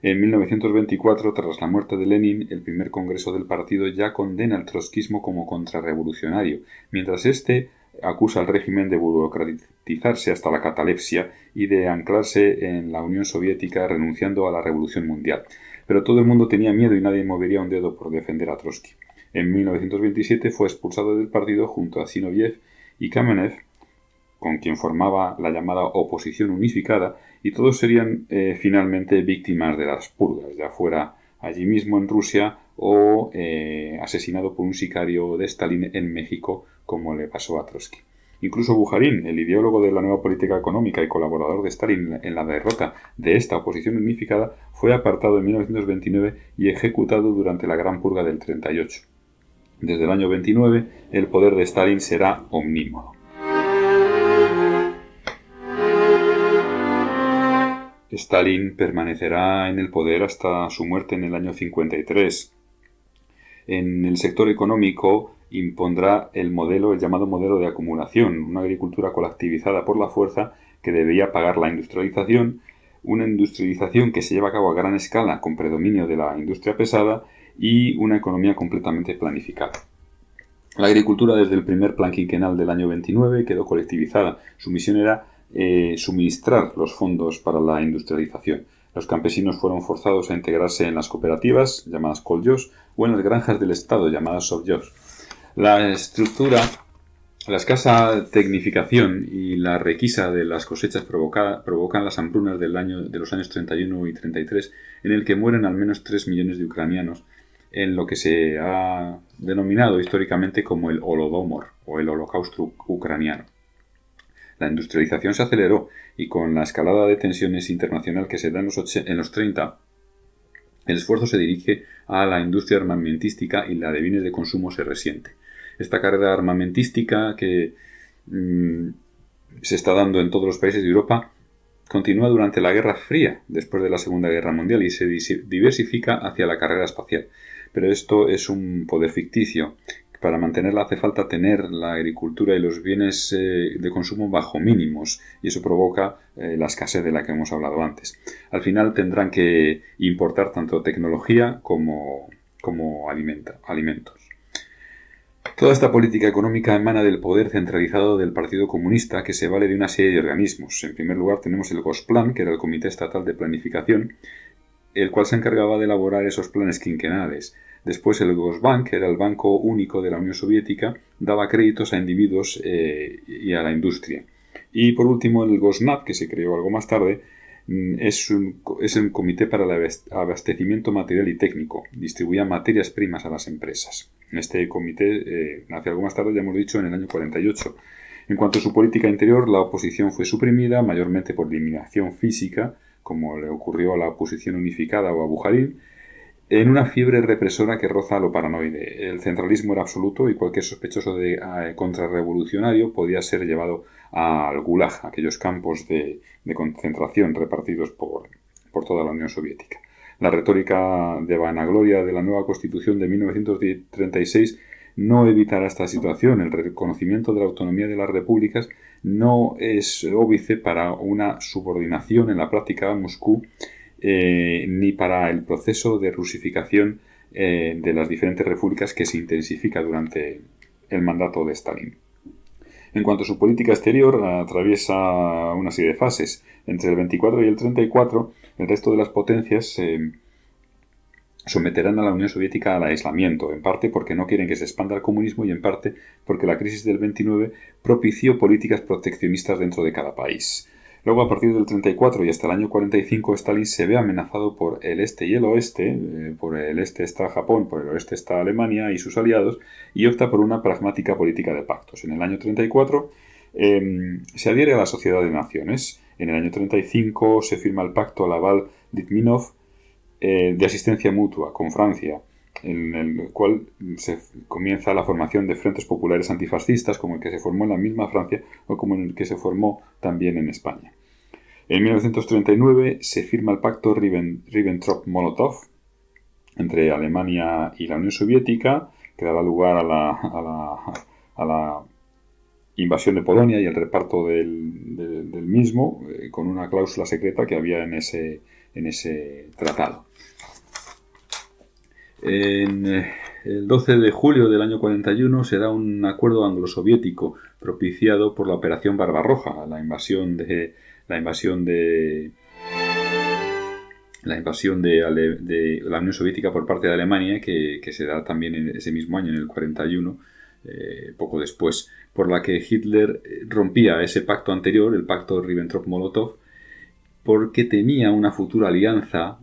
En 1924, tras la muerte de Lenin, el primer congreso del partido ya condena el trotskismo como contrarrevolucionario, mientras este acusa al régimen de burocratizarse hasta la catalepsia y de anclarse en la Unión Soviética renunciando a la revolución mundial. Pero todo el mundo tenía miedo y nadie movería un dedo por defender a Trotsky. En 1927 fue expulsado del partido junto a Zinoviev y Kamenev, con quien formaba la llamada oposición unificada, y todos serían finalmente víctimas de las purgas, ya fuera allí mismo en Rusia o asesinado por un sicario de Stalin en México, como le pasó a Trotsky. Incluso Bujarin, el ideólogo de la nueva política económica y colaborador de Stalin en la derrota de esta oposición unificada, fue apartado en 1929 y ejecutado durante la Gran Purga del 38. Desde el año 29, el poder de Stalin será omnímodo. Stalin permanecerá en el poder hasta su muerte en el año 53. En el sector económico impondrá el llamado modelo de acumulación, una agricultura colectivizada por la fuerza que debía pagar la industrialización, una industrialización que se lleva a cabo a gran escala con predominio de la industria pesada y una economía completamente planificada. La agricultura desde el primer plan quinquenal del año 29 quedó colectivizada. Su misión era suministrar los fondos para la industrialización. Los campesinos fueron forzados a integrarse en las cooperativas, llamadas koljós, o en las granjas del Estado, llamadas sovjós. La escasa tecnificación y la requisa de las cosechas provocan las hambrunas de los años 31 y 33, en el que mueren al menos 3 millones de ucranianos, en lo que se ha denominado históricamente como el Holodomor, o el Holocausto ucraniano. La industrialización se aceleró y con la escalada de tensiones internacional que se da en los 30, el esfuerzo se dirige a la industria armamentística y la de bienes de consumo se resiente. Esta carrera armamentística que se está dando en todos los países de Europa continúa durante la Guerra Fría, después de la Segunda Guerra Mundial, y se diversifica hacia la carrera espacial. Pero esto es un poder ficticio. Para mantenerla hace falta tener la agricultura y los bienes de consumo bajo mínimos, y eso provoca la escasez de la que hemos hablado antes. Al final tendrán que importar tanto tecnología como alimentos. Toda esta política económica emana del poder centralizado del Partido Comunista, que se vale de una serie de organismos. En primer lugar tenemos el Gosplan, que era el Comité Estatal de Planificación, el cual se encargaba de elaborar esos planes quinquenales. Después el Gosbank, que era el Banco Único de la Unión Soviética, daba créditos a individuos y a la industria. Y por último el Gosnab, que se creó algo más tarde, es un comité para el abastecimiento material y técnico. Distribuía materias primas a las empresas. Este comité nació algo más tarde, ya hemos dicho, en el año 48. En cuanto a su política interior, la oposición fue suprimida, mayormente por eliminación física, como le ocurrió a la oposición unificada o a Bujarin, en una fiebre represora que roza lo paranoide. El centralismo era absoluto y cualquier sospechoso de contrarrevolucionario podía ser llevado al Gulag, aquellos campos de concentración repartidos por toda la Unión Soviética. La retórica de vanagloria de la nueva Constitución de 1936 no evitará esta situación. El reconocimiento de la autonomía de las repúblicas no es óbice para una subordinación en la práctica a Moscú, ni para el proceso de rusificación de las diferentes repúblicas que se intensifica durante el mandato de Stalin. En cuanto a su política exterior, atraviesa una serie de fases. Entre el 24 y el 34, el resto de las potencias someterán a la Unión Soviética al aislamiento, en parte porque no quieren que se expanda el comunismo y en parte porque la crisis del 29 propició políticas proteccionistas dentro de cada país. Luego, a partir del 34 y hasta el año 45, Stalin se ve amenazado por el este y el oeste. Por el este está Japón, por el oeste está Alemania y sus aliados, y opta por una pragmática política de pactos. En el año 34 se adhiere a la Sociedad de Naciones. En el año 35 se firma el pacto Laval-Litvinov de asistencia mutua con Francia, en el cual se comienza la formación de frentes populares antifascistas, como el que se formó en la misma Francia o como el que se formó también en España. En 1939 se firma el pacto Ribbentrop-Molotov entre Alemania y la Unión Soviética, que dará lugar a la invasión de Polonia y el reparto del mismo, con una cláusula secreta que había en ese tratado. El 12 de julio del año 41 se da un acuerdo anglo-soviético propiciado por la Operación Barbarroja, la invasión de la Unión Soviética por parte de Alemania, que se da también en ese mismo año, en el 41, poco después, por la que Hitler rompía ese pacto anterior, el pacto Ribbentrop-Molotov, porque temía una futura alianza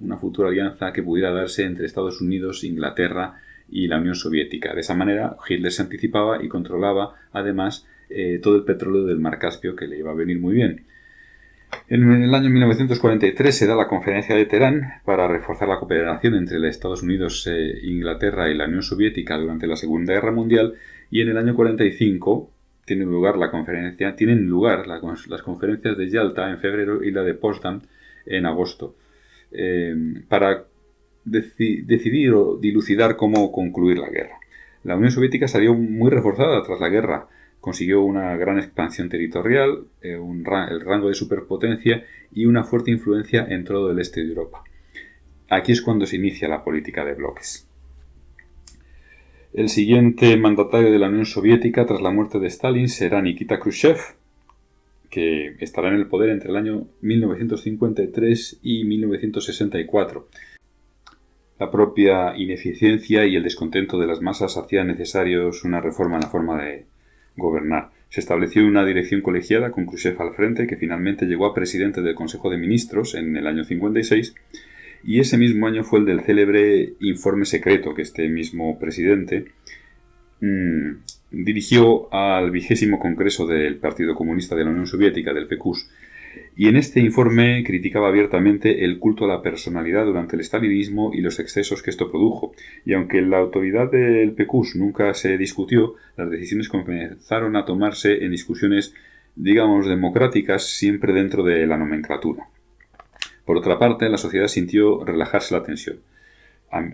que pudiera darse entre Estados Unidos, Inglaterra y la Unión Soviética. De esa manera, Hitler se anticipaba y controlaba, además, todo el petróleo del Mar Caspio, que le iba a venir muy bien. En el año 1943 se da la Conferencia de Teherán para reforzar la cooperación entre los Estados Unidos, Inglaterra y la Unión Soviética durante la Segunda Guerra Mundial, y en el año 45 tienen lugar las conferencias de Yalta en febrero y la de Potsdam en agosto, para decidir o dilucidar cómo concluir la guerra. La Unión Soviética salió muy reforzada tras la guerra. Consiguió una gran expansión territorial, el rango de superpotencia y una fuerte influencia en todo el este de Europa. Aquí es cuando se inicia la política de bloques. El siguiente mandatario de la Unión Soviética tras la muerte de Stalin será Nikita Khrushchev, que estará en el poder entre el año 1953 y 1964. La propia ineficiencia y el descontento de las masas hacían necesarios una reforma en la forma de gobernar. Se estableció una dirección colegiada con Khrushchev al frente, que finalmente llegó a presidente del Consejo de Ministros en el año 56, y ese mismo año fue el del célebre informe secreto que este mismo presidente dirigió al 20º Congreso del Partido Comunista de la Unión Soviética, del PQS, y en este informe criticaba abiertamente el culto a la personalidad durante el stalinismo y los excesos que esto produjo. Y aunque la autoridad del PQS nunca se discutió, las decisiones comenzaron a tomarse en discusiones, digamos, democráticas, siempre dentro de la nomenclatura. Por otra parte, la sociedad sintió relajarse la tensión.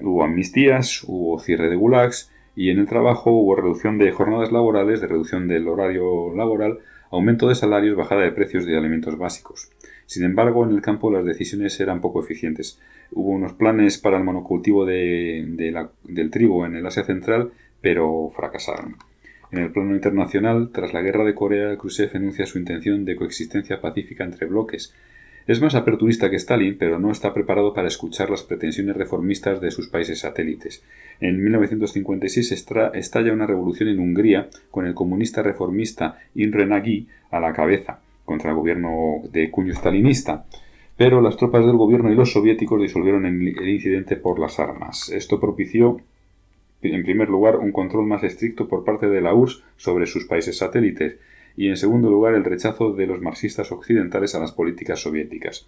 Hubo amnistías, hubo cierre de gulags, y en el trabajo hubo reducción de jornadas laborales, de reducción del horario laboral, aumento de salarios, bajada de precios de alimentos básicos. Sin embargo, en el campo las decisiones eran poco eficientes. Hubo unos planes para el monocultivo del trigo en el Asia Central, pero fracasaron. En el plano internacional, tras la guerra de Corea, Khrushchev enuncia su intención de coexistencia pacífica entre bloques. Es más aperturista que Stalin, pero no está preparado para escuchar las pretensiones reformistas de sus países satélites. En 1956 estalla una revolución en Hungría, con el comunista reformista Imre Nagy a la cabeza, contra el gobierno de cuño stalinista. Pero las tropas del gobierno y los soviéticos disolvieron el incidente por las armas. Esto propició, en primer lugar, un control más estricto por parte de la URSS sobre sus países satélites, y en segundo lugar el rechazo de los marxistas occidentales a las políticas soviéticas.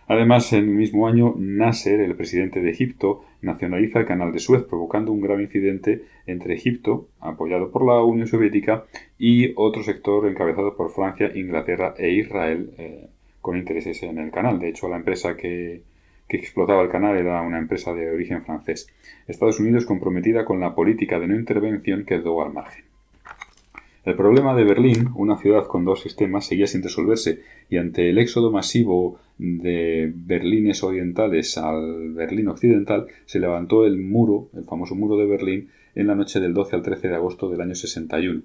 Además, en el mismo año, Nasser, el presidente de Egipto, nacionaliza el canal de Suez, provocando un grave incidente entre Egipto, apoyado por la Unión Soviética, y otro sector encabezado por Francia, Inglaterra e Israel, con intereses en el canal. De hecho, la empresa que explotaba el canal era una empresa de origen francés. Estados Unidos, comprometida con la política de no intervención, quedó al margen. El problema de Berlín, una ciudad con dos sistemas, seguía sin resolverse, y ante el éxodo masivo de berlines orientales al Berlín occidental, se levantó el famoso muro de Berlín, en la noche del 12 al 13 de agosto del año 61.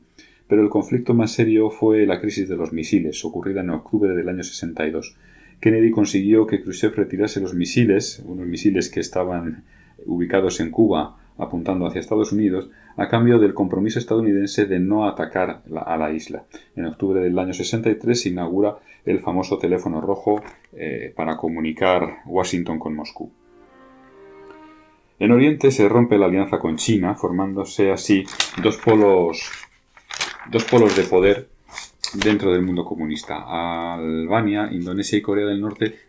Pero el conflicto más serio fue la crisis de los misiles, ocurrida en octubre del año 62. Kennedy consiguió que Khrushchev retirase los misiles, unos misiles que estaban ubicados en Cuba, apuntando hacia Estados Unidos, a cambio del compromiso estadounidense de no atacar a la isla. En octubre del año 63 se inaugura el famoso teléfono rojo para comunicar Washington con Moscú. En Oriente se rompe la alianza con China, formándose así dos polos de poder dentro del mundo comunista. Albania, Indonesia y Corea del Norte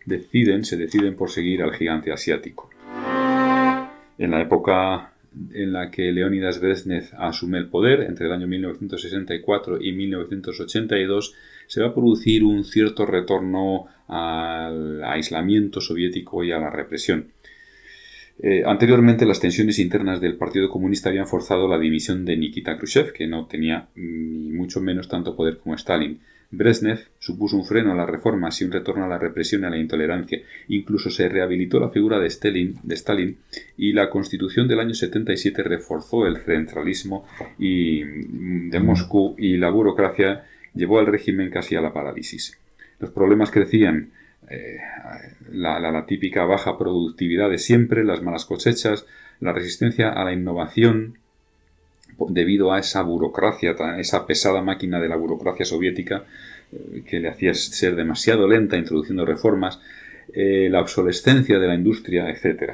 se deciden por seguir al gigante asiático. En la época en la que Leónidas Brezhnev asume el poder, entre el año 1964 y 1982, se va a producir un cierto retorno al aislamiento soviético y a la represión. Anteriormente, las tensiones internas del Partido Comunista habían forzado la dimisión de Nikita Khrushchev, que no tenía ni mucho menos tanto poder como Stalin. Brezhnev supuso un freno a las reformas y un retorno a la represión y a la intolerancia. Incluso se rehabilitó la figura de Stalin y la Constitución del año 77 reforzó el centralismo de Moscú, y la burocracia llevó al régimen casi a la parálisis. Los problemas crecían. La típica baja productividad de siempre, las malas cosechas, la resistencia a la innovación debido a esa burocracia, esa pesada máquina de la burocracia soviética que le hacía ser demasiado lenta introduciendo reformas, la obsolescencia de la industria, etc.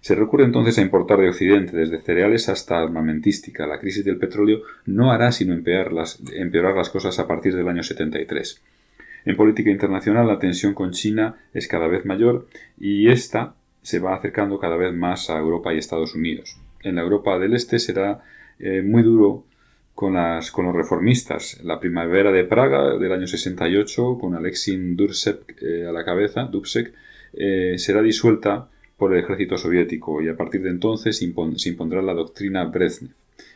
Se recurre entonces a importar de Occidente, desde cereales hasta armamentística. La crisis del petróleo no hará sino empeorar las cosas a partir del año 73. En política internacional, la tensión con China es cada vez mayor y esta se va acercando cada vez más a Europa y Estados Unidos. En la Europa del Este será muy duro con los reformistas. La primavera de Praga del año 68, con Alexis Dubček a la cabeza, será disuelta por el ejército soviético, y a partir de entonces se impondrá la doctrina Brezhnev.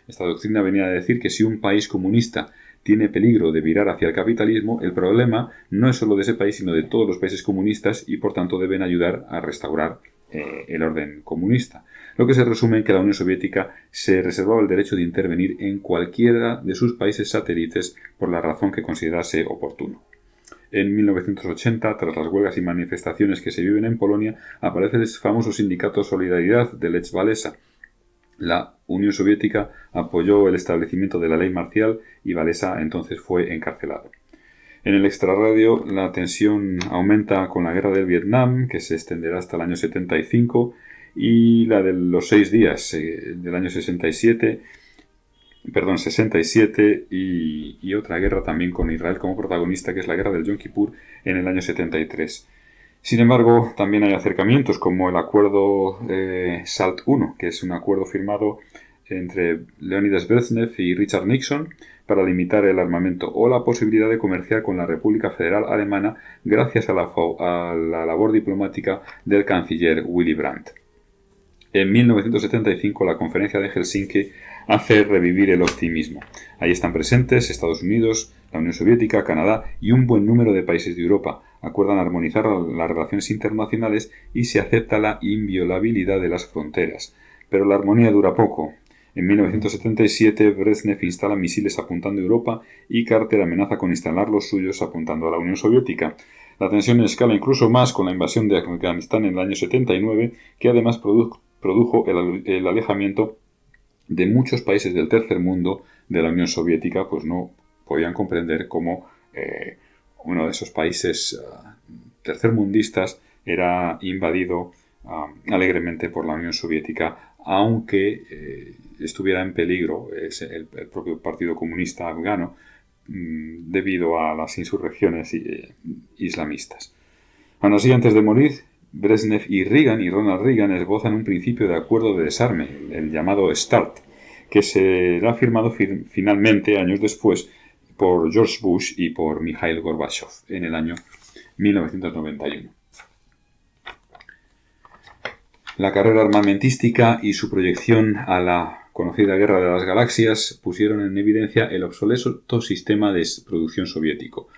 Esta doctrina venía a decir que si un país comunista tiene peligro de virar hacia el capitalismo, el problema no es solo de ese país, sino de todos los países comunistas, y por tanto deben ayudar a restaurar el orden comunista. Lo que se resume en que la Unión Soviética se reservaba el derecho de intervenir en cualquiera de sus países satélites por la razón que considerase oportuno. En 1980, tras las huelgas y manifestaciones que se viven en Polonia, aparece el famoso sindicato Solidaridad de Lech Walesa. La Unión Soviética apoyó el establecimiento de la ley marcial y Walesa entonces fue encarcelado. En el extrarradio, la tensión aumenta con la guerra del Vietnam, que se extenderá hasta el año 75, y la de los 6 días del año 67, y otra guerra también con Israel como protagonista, que es la guerra del Yom Kippur en el año 73. Sin embargo, también hay acercamientos como el acuerdo SALT I, que es un acuerdo firmado entre Leonidas Brezhnev y Richard Nixon para limitar el armamento, o la posibilidad de comerciar con la República Federal Alemana gracias a la labor diplomática del canciller Willy Brandt. En 1975, la conferencia de Helsinki hace revivir el optimismo. Ahí están presentes Estados Unidos, la Unión Soviética, Canadá y un buen número de países de Europa. Acuerdan armonizar las relaciones internacionales y se acepta la inviolabilidad de las fronteras. Pero la armonía dura poco. En 1977, Brezhnev instala misiles apuntando a Europa y Carter amenaza con instalar los suyos apuntando a la Unión Soviética. La tensión escala incluso más con la invasión de Afganistán en el año 79, que además produjo el alejamiento de muchos países del tercer mundo de la Unión Soviética, pues no podían comprender cómo uno de esos países tercermundistas era invadido alegremente por la Unión Soviética, aunque estuviera en peligro el propio Partido Comunista afgano debido a las insurrecciones islamistas. Aún así, antes de morir, Brezhnev y Ronald Reagan esbozan un principio de acuerdo de desarme, el llamado START, que será firmado finalmente años después por George Bush y por Mikhail Gorbachev en el año 1991. La carrera armamentística y su proyección a la conocida Guerra de las Galaxias pusieron en evidencia el obsoleto sistema de producción soviético.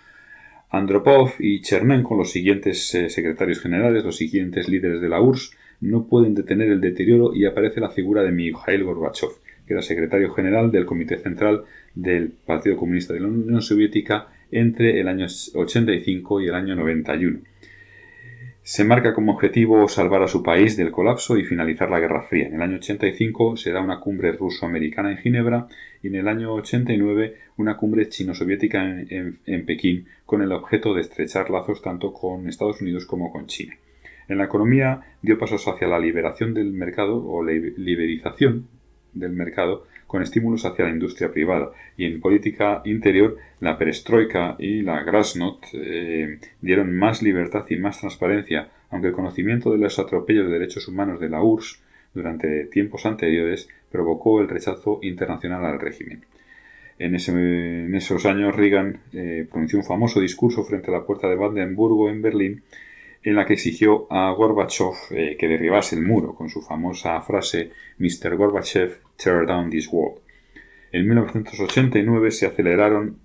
Andropov y Chernenko, los siguientes secretarios generales, los siguientes líderes de la URSS, no pueden detener el deterioro, y aparece la figura de Mikhail Gorbachev, que era secretario general del Comité Central del Partido Comunista de la Unión Soviética entre el año 85 y el año 91. Se marca como objetivo salvar a su país del colapso y finalizar la Guerra Fría. En el año 85 se da una cumbre ruso-americana en Ginebra, y en el año 89 una cumbre chino-soviética en Pekín, con el objeto de estrechar lazos tanto con Estados Unidos como con China. En la economía dio pasos hacia la liberación del mercado, o liberización del mercado, con estímulos hacia la industria privada, y en política interior la perestroika y la glasnost dieron más libertad y más transparencia, aunque el conocimiento de los atropellos de derechos humanos de la URSS durante tiempos anteriores provocó el rechazo internacional al régimen. En esos años Reagan pronunció un famoso discurso frente a la puerta de Brandenburgo en Berlín, en la que exigió a Gorbachov que derribase el muro con su famosa frase "Mr. Gorbachev, tear down this wall". En 1989 se celebraron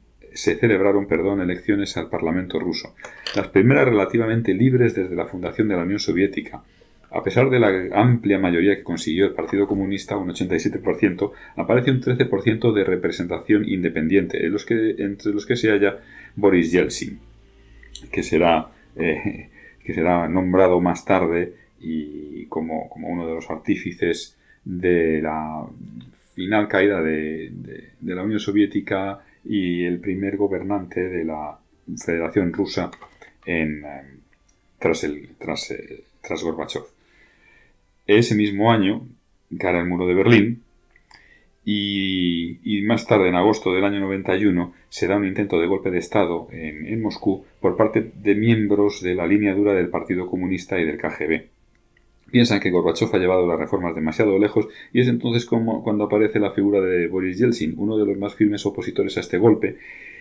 elecciones al Parlamento ruso, las primeras relativamente libres desde la fundación de la Unión Soviética. A pesar de la amplia mayoría que consiguió el Partido Comunista, un 87%, aparece un 13% de representación independiente, entre los que se halla Boris Yeltsin, que será nombrado más tarde y como uno de los artífices de la final caída de la Unión Soviética y el primer gobernante de la Federación Rusa tras Gorbachov. Ese mismo año cae el muro de Berlín y más tarde, en agosto del año 91, se da un intento de golpe de Estado en Moscú por parte de miembros de la línea dura del Partido Comunista y del KGB. Piensan que Gorbachov ha llevado las reformas demasiado lejos y es entonces cuando aparece la figura de Boris Yeltsin, uno de los más firmes opositores a este golpe,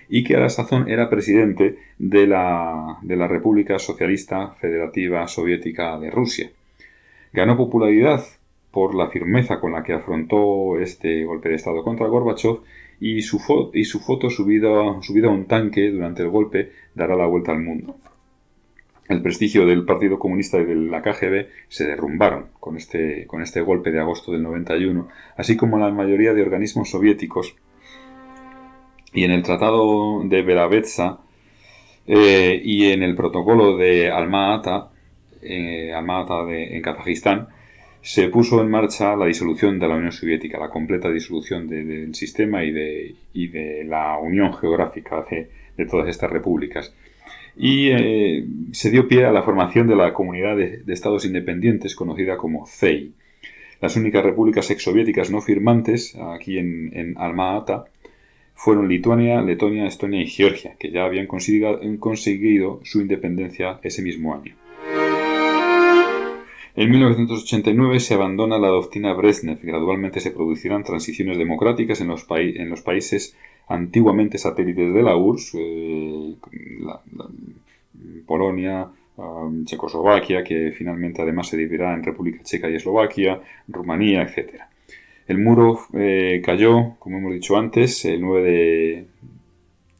y que a la sazón era presidente de la República Socialista Federativa Soviética de Rusia. Ganó popularidad por la firmeza con la que afrontó este golpe de Estado contra Gorbachov y su foto subida a un tanque durante el golpe dará la vuelta al mundo. El prestigio del Partido Comunista y de la KGB se derrumbaron con este golpe de agosto del 91, así como la mayoría de organismos soviéticos. Y en el Tratado de Belavetsa y en el Protocolo de Alma-Ata, en Kazajistán, se puso en marcha la disolución de la Unión Soviética, la completa disolución del sistema y de la unión geográfica de todas estas repúblicas. Y se dio pie a la formación de la Comunidad de Estados Independientes, conocida como CEI. Las únicas repúblicas exsoviéticas no firmantes, aquí en Alma-Ata, fueron Lituania, Letonia, Estonia y Georgia, que ya habían conseguido su independencia ese mismo año. En 1989 se abandona la doctrina Brezhnev. Gradualmente se producirán transiciones democráticas en los países antiguamente satélites de la URSS, Polonia, Checoslovaquia, que finalmente además se dividirá en República Checa y Eslovaquia, Rumanía, etc. El muro cayó, como hemos dicho antes, el 9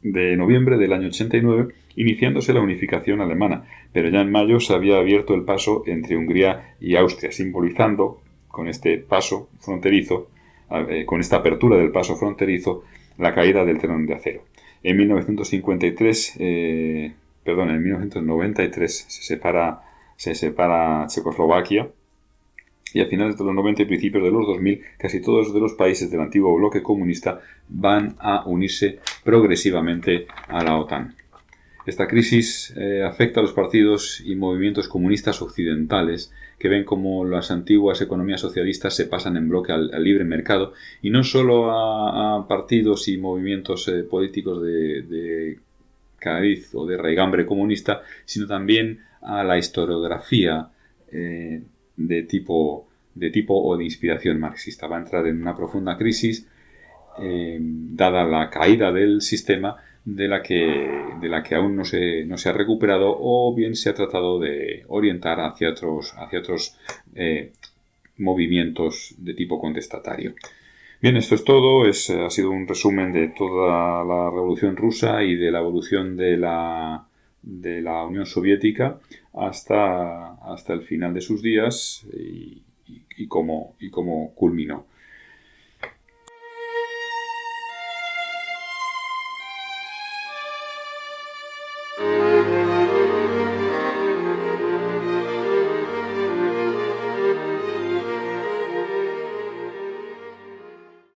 de noviembre del año 89, iniciándose la unificación alemana, pero ya en mayo se había abierto el paso entre Hungría y Austria, simbolizando con este paso fronterizo, con esta apertura del paso fronterizo, la caída del telón de acero. En 1993 se separa Checoslovaquia, y a finales de los 90 y principios de los 2000, casi todos de los países del antiguo bloque comunista van a unirse progresivamente a la OTAN. Esta crisis afecta a los partidos y movimientos comunistas occidentales que ven como las antiguas economías socialistas se pasan en bloque al libre mercado, y no solo a partidos y movimientos políticos de cariz o de raigambre comunista, sino también a la historiografía de tipo o de inspiración marxista. Va a entrar en una profunda crisis dada la caída del sistema de la que aún no se ha recuperado, o bien se ha tratado de orientar hacia otros movimientos de tipo contestatario. Bien, esto es todo. Ha sido un resumen de toda la Revolución Rusa y de la evolución de la Unión Soviética hasta el final de sus días y cómo culminó.